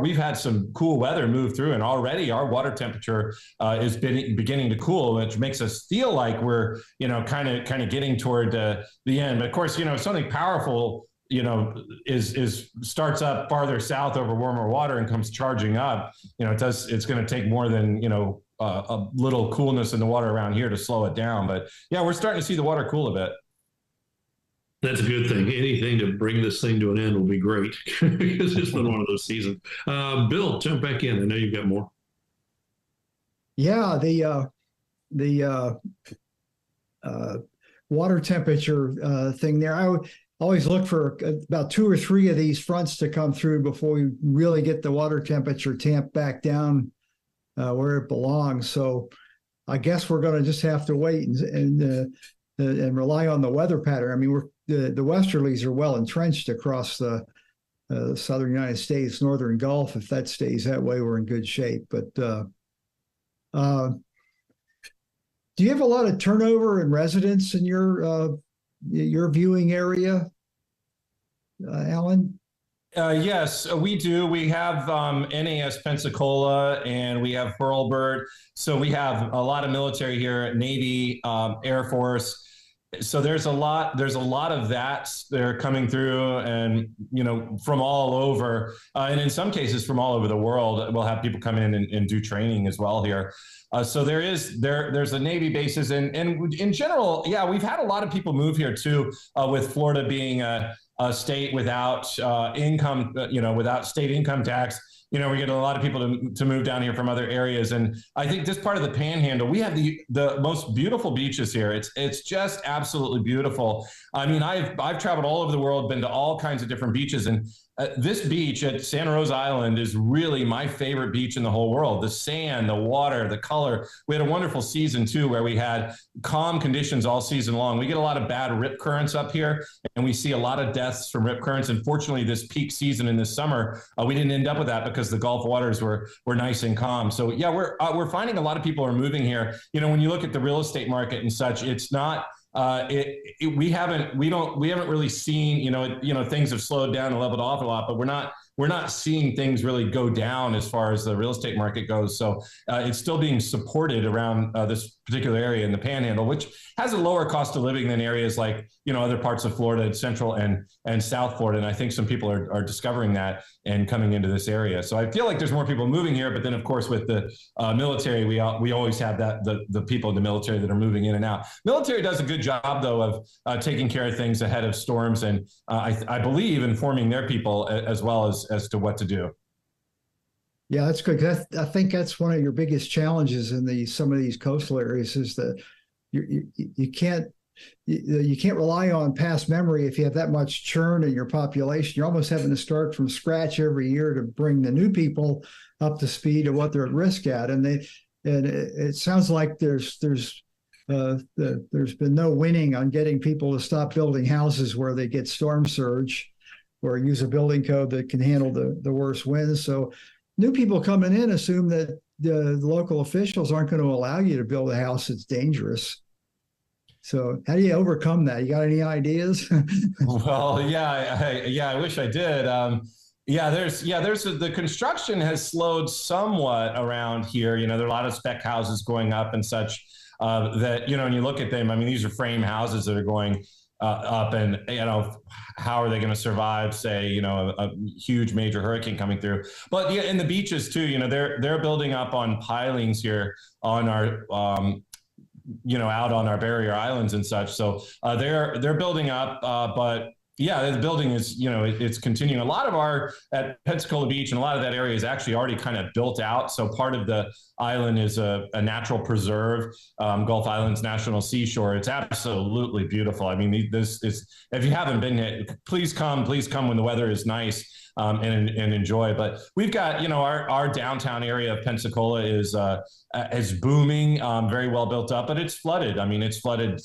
we've had some cool weather move through, and already our water temperature is beginning to cool, which makes us feel like we're, kind of getting toward the end. But of course, something powerful, is starts up farther south over warmer water and comes charging up. It's going to take more than, a little coolness in the water around here to slow it down. But yeah, we're starting to see the water cool a bit. That's a good thing. Anything to bring this thing to an end will be great because it's been one of those seasons. Bill, jump back in. I know you've got more. Yeah, the water temperature thing there. I would always look for about 2 or 3 of these fronts to come through before we really get the water temperature tamped back down where it belongs. So I guess we're going to just have to wait and rely on the weather pattern. I mean, the westerlies are well entrenched across the southern United States, northern Gulf. If that stays that way, we're in good shape. But do you have a lot of turnover in residents in your viewing area, Alan? Yes, we do. We have NAS Pensacola and we have Hurlburt. So we have a lot of military here, Navy, Air Force. So there's a lot of that they're coming through, and from all over, and in some cases from all over the world. We'll have people come in and do training as well here. So there's the Navy bases, and in general, yeah, we've had a lot of people move here too, with Florida being a state without income, without state income tax. We get a lot of people to move down here from other areas. And I think this part of the Panhandle, we have the most beautiful beaches here. It's just absolutely beautiful. I mean, I've traveled all over the world, been to all kinds of different beaches, and this beach at Santa Rosa Island is really my favorite beach in the whole world. The sand, the water, the color. We had a wonderful season too, where we had calm conditions all season long. We get a lot of bad rip currents up here, and we see a lot of deaths from rip currents. And fortunately, this peak season in this summer, we didn't end up with that because the Gulf waters were nice and calm. So yeah, we're finding a lot of people are moving here. When you look at the real estate market and such, it's not. We haven't really seen, things have slowed down and leveled off a lot, but we're not seeing things really go down as far as the real estate market goes. So it's still being supported around this particular area in the Panhandle, which has a lower cost of living than areas like, other parts of Florida, Central and South Florida. And I think some people are discovering that and coming into this area. So I feel like there's more people moving here, but then of course with the military, we always have the people in the military that are moving in and out. Military does a good job though of taking care of things ahead of storms, and I believe informing their people as well as to what to do. Yeah, that's good. I think that's one of your biggest challenges in some of these coastal areas is that you can't rely on past memory if you have that much churn in your population. You're almost having to start from scratch every year to bring the new people up to speed of what they're at risk at. And it sounds like there's been no winning on getting people to stop building houses where they get storm surge or use a building code that can handle the worst winds. So new people coming in assume that the local officials aren't going to allow you to build a house that's dangerous. So how do you overcome that? You got any ideas? Well, I wish I did. The construction has slowed somewhat around here. There are a lot of spec houses going up and such that, and you look at them, I mean, these are frame houses that are going up, and, how are they going to survive, say, a huge major hurricane coming through? But yeah, in the beaches too, they're building up on pilings here on our out on our barrier islands and such. So they're building up, but yeah, the building is, it's continuing. A lot of at Pensacola Beach and a lot of that area is actually already kind of built out. So part of the island is a natural preserve, Gulf Islands National Seashore. It's absolutely beautiful. I mean, this is, if you haven't been here, please come when the weather is nice. And enjoy. But we've got, our downtown area of Pensacola is booming, very well built up, but it's flooded. I mean, it's flooded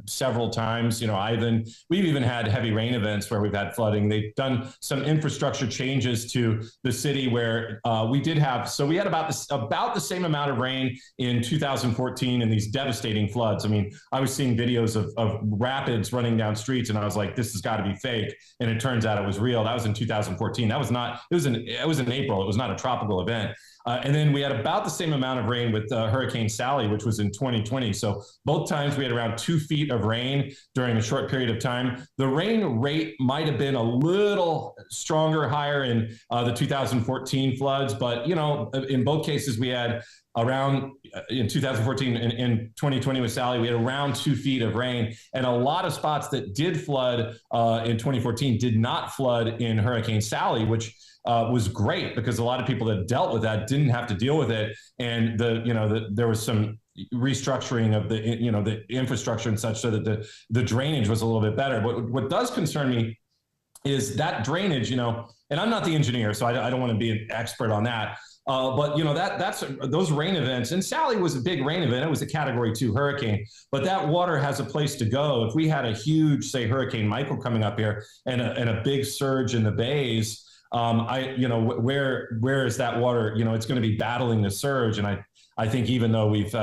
several times. We've even had heavy rain events where we've had flooding. They've done some infrastructure changes to the city where we had about the same amount of rain in 2014 and these devastating floods. I mean, I was seeing videos of rapids running down streets and I was like, this has got to be fake. And it turns out it was real. That was in 2014. That was not, it was in April. It was not a tropical event. And then we had about the same amount of rain with Hurricane Sally, which was in 2020. So both times we had around 2 feet of rain during a short period of time. The rain rate might have been a little stronger, higher in the 2014 floods. But, in both cases, we had around in 2014 and in 2020 with Sally, we had around 2 feet of rain, and a lot of spots that did flood in 2014 did not flood in Hurricane Sally, which was great because a lot of people that dealt with that didn't have to deal with it. And there was some restructuring of the infrastructure and such so that the drainage was a little bit better. But what does concern me is that drainage, and I'm not the engineer, so I don't want to be an expert on that. But that's those rain events, and Sally was a big rain event. It was a Category 2 hurricane, but that water has a place to go. If we had a huge, say, Hurricane Michael coming up here and a big surge in the bays, where is that water? It's going to be battling the surge, and I think even though we've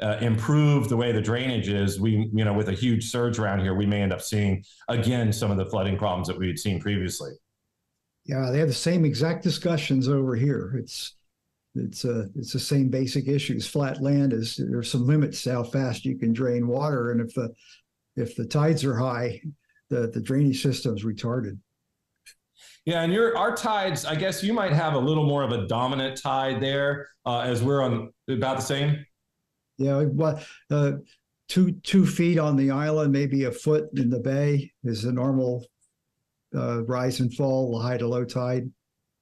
improved the way the drainage is, with a huge surge around here, we may end up seeing again some of the flooding problems that we had seen previously. Yeah, they have the same exact discussions over here. It's the same basic issues. Flat land there's some limits to how fast you can drain water, and if the tides are high, the drainage system's retarded. Yeah, and our tides, I guess you might have a little more of a dominant tide there, as we're on about the same. Yeah, 2 feet on the island, maybe a foot in the bay is the normal rise and fall, high to low tide.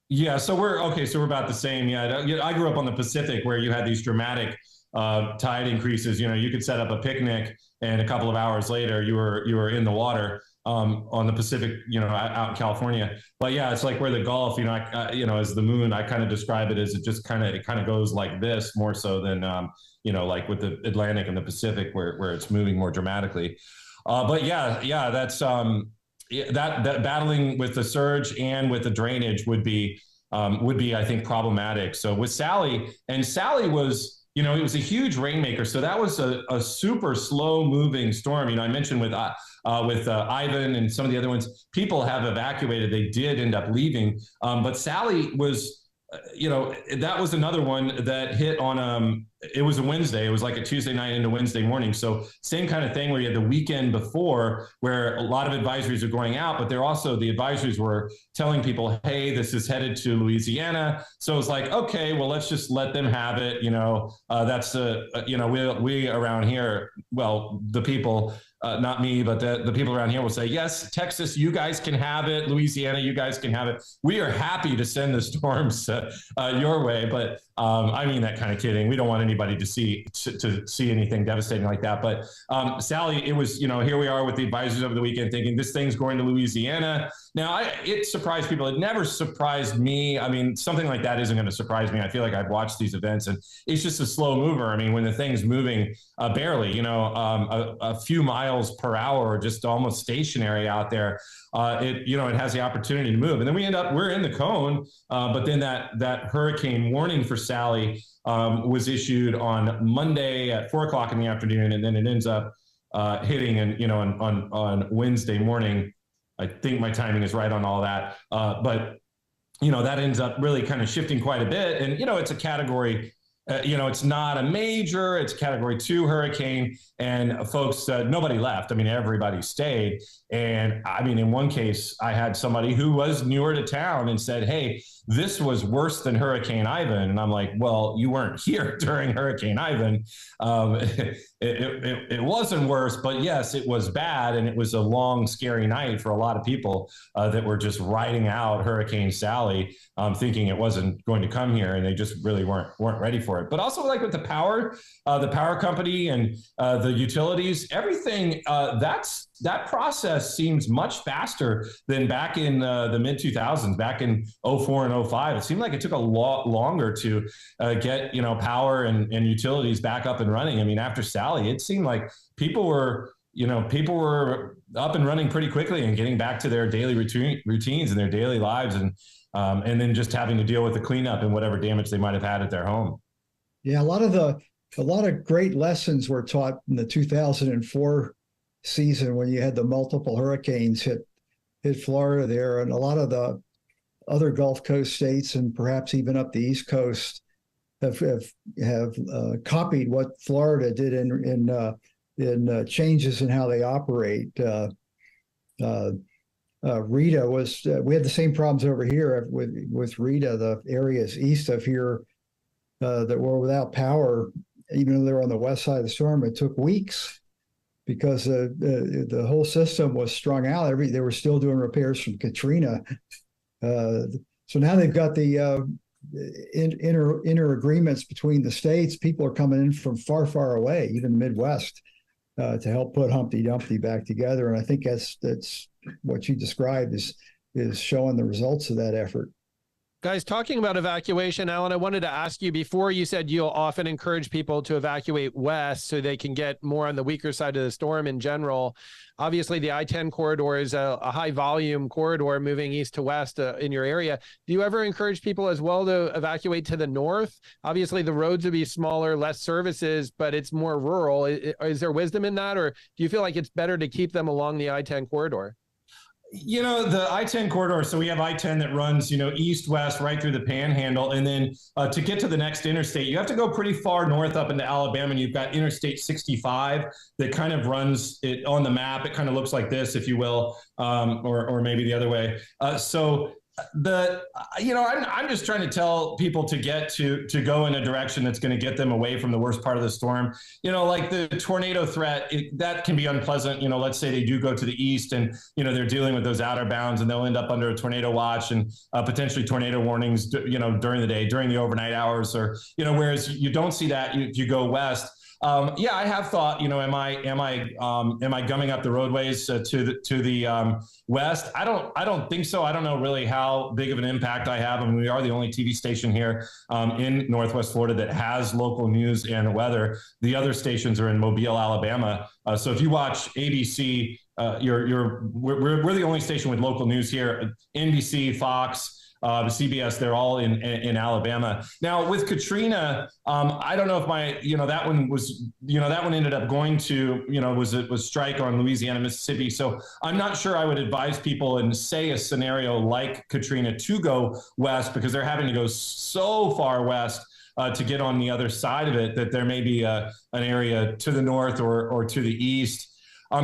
Yeah, so we're about the same. Yeah, I grew up on the Pacific where you had these dramatic tide increases. You could set up a picnic and a couple of hours later you were in the water on the Pacific, out in California. But yeah, it's like where the Gulf, as the moon, I kind of describe it as it kind of goes like this more so than like with the Atlantic and the Pacific where it's moving more dramatically. But yeah, that's that battling with the surge and with the drainage would be I think problematic. So with Sally was, it was a huge rainmaker. So that was a super slow moving storm. I mentioned with Ivan and some of the other ones, people have evacuated. They did end up leaving. But Sally was, that was another one that hit on, it was a Wednesday. It was like a Tuesday night into Wednesday morning. So same kind of thing where you had the weekend before where a lot of advisories are going out, but the advisories were telling people, hey, this is headed to Louisiana. So it's like, okay, well, let's just let them have it. That's we around here, well, the people, not me, but the people around here will say, yes, Texas, you guys can have it. Louisiana, you guys can have it. We are happy to send the storms your way. But I mean that kind of kidding. We don't want anybody to see anything devastating like that. But Sally, it was, here we are with the advisors over the weekend thinking this thing's going to Louisiana. Now, it surprised people. It never surprised me. I mean, something like that isn't going to surprise me. I feel like I've watched these events and it's just a slow mover. I mean, when the thing's moving barely, a few miles per hour, or just almost stationary out there, it has the opportunity to move. And then we're in the cone, but then that hurricane warning for Sally was issued on Monday at 4:00 in the afternoon, and then it ends up hitting on Wednesday morning. I think my timing is right on all that, but that ends up really kind of shifting quite a bit. And it's a category. It's not a major, it's a Category 2 hurricane, and folks, nobody left. I mean, everybody stayed. And I mean, in one case, I had somebody who was newer to town and said, hey, this was worse than Hurricane Ivan. And I'm like, well, you weren't here during Hurricane Ivan. it wasn't worse, but yes, it was bad. And it was a long, scary night for a lot of people that were just riding out Hurricane Sally, thinking it wasn't going to come here. And they just really weren't ready for it. But also like with the power company and the utilities, everything, that process seems much faster than back in the mid 2000s, back in 04 and 05. It seemed like it took a lot longer to get, power and utilities back up and running. I mean, after Sally, it seemed like people were up and running pretty quickly and getting back to their daily routines and their daily lives. And then just having to deal with the cleanup and whatever damage they might have had at their home. Yeah. A lot of great lessons were taught in the 2004 season when you had the multiple hurricanes hit Florida there, and a lot of the other Gulf Coast states and perhaps even up the East Coast have copied what Florida did in changes in how they operate. Rita was we had the same problems over here with Rita. The areas east of here that were without power, even though they were on the west side of the storm, it took weeks because the whole system was strung out. They were still doing repairs from Katrina. So now they've got the inter agreements between the states. People are coming in from far, far away, even the Midwest, to help put Humpty Dumpty back together. And I think that's what you described is showing the results of that effort. Guys, talking about evacuation, Alan, I wanted to ask you before, you said you'll often encourage people to evacuate west so they can get more on the weaker side of the storm in general. Obviously, the I-10 corridor is a high volume corridor moving east to west in your area. Do you ever encourage people as well to evacuate to the north? Obviously, the roads would be smaller, less services, but it's more rural. Is there wisdom in that, or do you feel like it's better to keep them along the I-10 corridor? The I-10 corridor, so we have I-10 that runs, east-west right through the Panhandle. And then to get to the next interstate, you have to go pretty far north up into Alabama. And you've got Interstate 65 that kind of runs it on the map. It kind of looks like this, if you will, or maybe the other way. I'm just trying to tell people to get to go in a direction that's going to get them away from the worst part of the storm. Like the tornado threat, that can be unpleasant. Let's say they do go to the east and, they're dealing with those outer bounds and they'll end up under a tornado watch and potentially tornado warnings, during the day, during the overnight hours, or, whereas you don't see that if you go west. I have thought, am I gumming up the roadways to the west? I don't think so. I don't know really how big of an impact I have. I mean, we are the only TV station here in Northwest Florida that has local news and weather. The other stations are in Mobile, Alabama. So if you watch ABC, we're the only station with local news here. NBC, Fox, CBS, they're all in Alabama. Now with Katrina, I don't know if that one ended up going to, was strike on Louisiana, Mississippi. So I'm not sure I would advise people and say a scenario like Katrina to go west, because they're having to go so far west to get on the other side of it, that there may be an area to the north or to the east.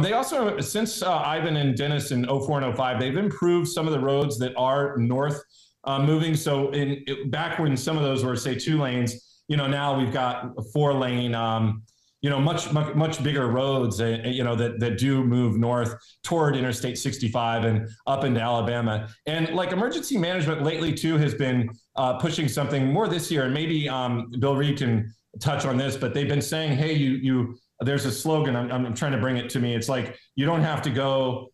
They also, since Ivan and Dennis in 04 and 05, they've improved some of the roads that are north moving. So back when some of those were, say, 2 lanes, now we've got a 4-lane, much bigger roads, that do move north toward Interstate 65 and up into Alabama. And like emergency management lately too has been pushing something more this year. And maybe Bill Reed can touch on this, but they've been saying, hey, there's a slogan. I'm trying to bring it to me. It's like, you don't have to go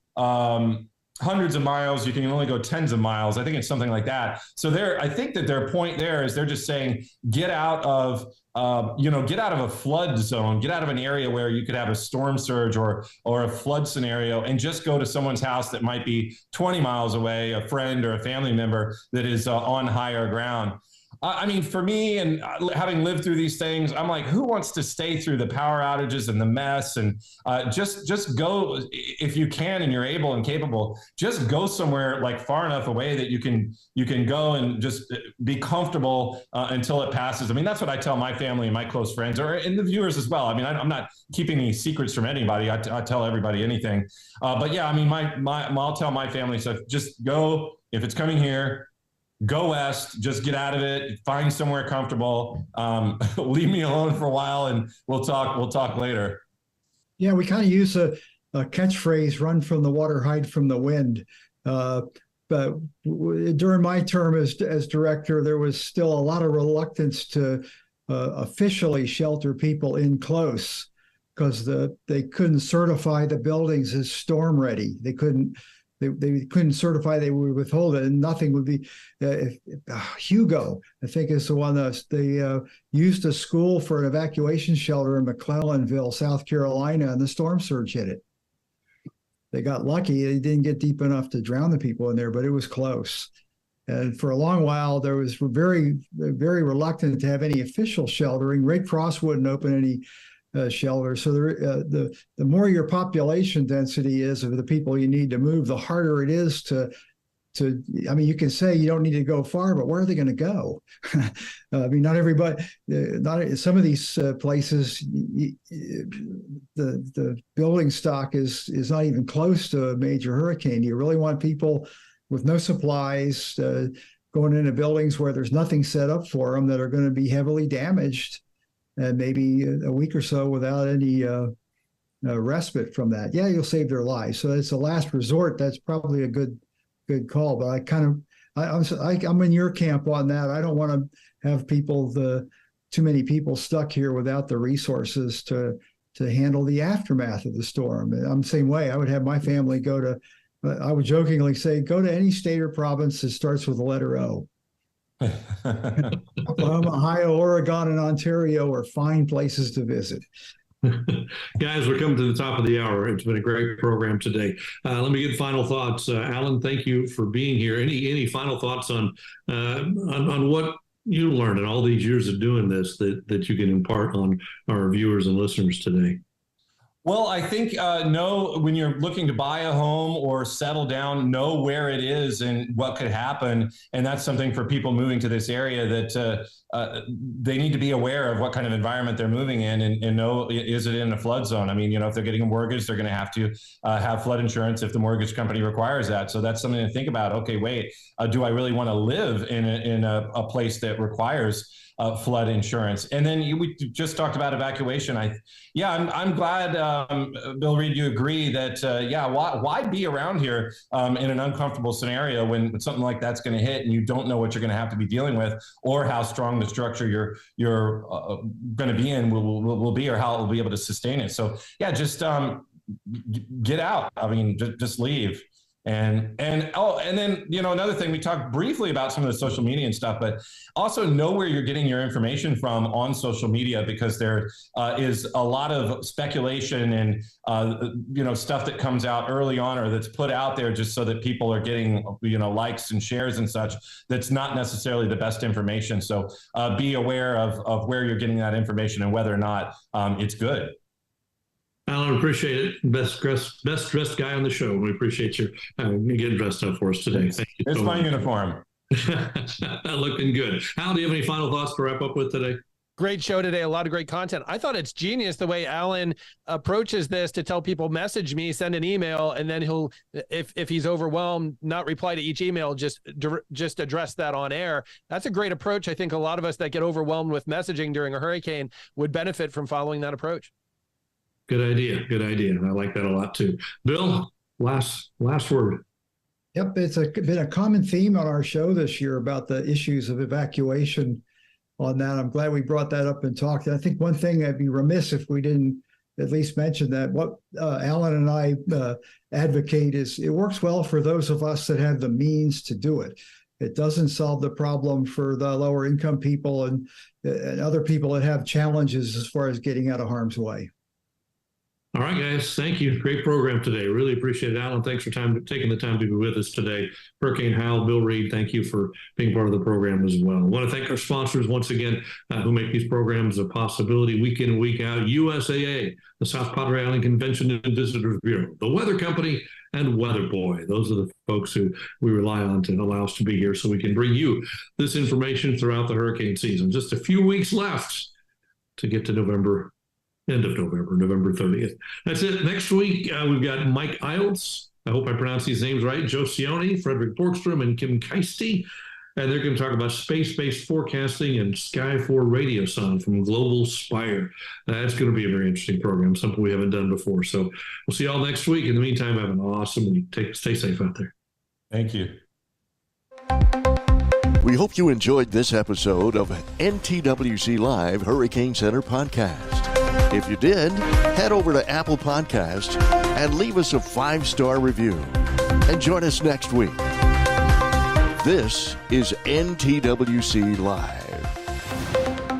hundreds of miles. You can only go tens of miles. I think it's something like that. So I think that their point there is they're just saying, get out of a flood zone, get out of an area where you could have a storm surge or a flood scenario, and just go to someone's house that might be 20 miles away, a friend or a family member that is on higher ground. I mean, for me, and having lived through these things, I'm like, who wants to stay through the power outages and the mess? And just go, if you can and you're able and capable, just go somewhere like far enough away that you can go and just be comfortable until it passes. I mean, that's what I tell my family and my close friends, and the viewers as well. I mean, I'm not keeping any secrets from anybody. I tell everybody anything. But yeah, I mean, I'll tell my family stuff. Just go if it's coming here. go west, just get out of it, find somewhere comfortable, leave me alone for a while, and we'll talk later. Yeah, we kind of use a catchphrase, run from the water, hide from the wind. But during my term as director, there was still a lot of reluctance to officially shelter people in close, because they couldn't certify the buildings as storm ready. They couldn't certify they would withhold it, and nothing would be. Hugo, I think, is the one that they used a school for an evacuation shelter in McClellanville, South Carolina, and the storm surge hit it. They got lucky; they didn't get deep enough to drown the people in there, but it was close. And for a long while, there was very, very reluctant to have any official sheltering. Red Cross wouldn't open any shelter. So the more your population density is of the people you need to move, the harder it is to. I mean, you can say you don't need to go far, but where are they going to go? I mean, not everybody. Not some of these places. The building stock is not even close to a major hurricane. Do you really want people with no supplies going into buildings where there's nothing set up for them, that are going to be heavily damaged, and maybe a week or so without any respite from that? Yeah, you'll save their lives. So it's a last resort. That's probably a good call. But I'm in your camp on that. I don't want to have too many people stuck here without the resources to handle the aftermath of the storm. I'm the same way. I would have my family go to. I would jokingly say, go to any state or province that starts with the letter O. Oklahoma, Ohio, Oregon, and Ontario are fine places to visit. Guys, we're coming to the top of the hour. It's been a great program today. Let me get final thoughts. Alan, thank you for being here. Any final thoughts on what you learned in all these years of doing this that you can impart on our viewers and listeners today? Well, I think when you're looking to buy a home or settle down, know where it is and what could happen. And that's something for people moving to this area that they need to be aware of what kind of environment they're moving in, and know, is it in a flood zone? I mean, if they're getting a mortgage, they're going to have flood insurance if the mortgage company requires that. So that's something to think about. Okay, wait, do I really want to live in a place that requires flood insurance? And then we just talked about evacuation. I'm glad, Bill Reed, you agree that, why be around here in an uncomfortable scenario when something like that's going to hit and you don't know what you're going to have to be dealing with, or how strong the structure you're going to be in will be, or how it will be able to sustain it. So just get out. I mean, just leave. And then, another thing, we talked briefly about some of the social media and stuff, but also know where you're getting your information from on social media, because there is a lot of speculation and, stuff that comes out early on, or that's put out there just so that people are getting, likes and shares and such. That's not necessarily the best information. So be aware of where you're getting that information and whether or not it's good. Alan, appreciate it. Best dressed guy on the show. We appreciate you getting dressed up for us today. Thank you. It's my uniform. Looking good. Alan, do you have any final thoughts to wrap up with today? Great show today. A lot of great content. I thought it's genius the way Alan approaches this, to tell people, message me, send an email, and then he'll, if he's overwhelmed, not reply to each email, just address that on air. That's a great approach. I think a lot of us that get overwhelmed with messaging during a hurricane would benefit from following that approach. Good idea. I like that a lot too. Bill, last word. Yep, it's been a common theme on our show this year about the issues of evacuation on that. I'm glad we brought that up and talked. I think one thing I'd be remiss if we didn't at least mention that what Alan and I advocate is it works well for those of us that have the means to do it. It doesn't solve the problem for the lower income people and other people that have challenges as far as getting out of harm's way. All right, guys. Thank you. Great program today. Really appreciate it. Alan, thanks for taking the time to be with us today. Hurricane Hal, Bill Reed, thank you for being part of the program as well. I want to thank our sponsors once again who make these programs a possibility week in and week out. USAA, the South Padre Island Convention and Visitors Bureau, the Weather Company, and Weather Boy. Those are the folks who we rely on to allow us to be here so we can bring you this information throughout the hurricane season. Just a few weeks left to get to November. End of November 30th. That's it. Next week, we've got Mike Iles. I hope I pronounced these names right. Joe Cioni, Frederick Borgstrom, and Kim Keisty. and they're going to talk about space-based forecasting and Sky4 radio sound from Global Spire. That's going to be a very interesting program, something we haven't done before. So we'll see you all next week. In the meantime, have an awesome week. Stay safe out there. Thank you. We hope you enjoyed this episode of NTWC Live Hurricane Center Podcast. If you did, head over to Apple Podcasts and leave us a 5-star review. And join us next week. This is NTWC Live.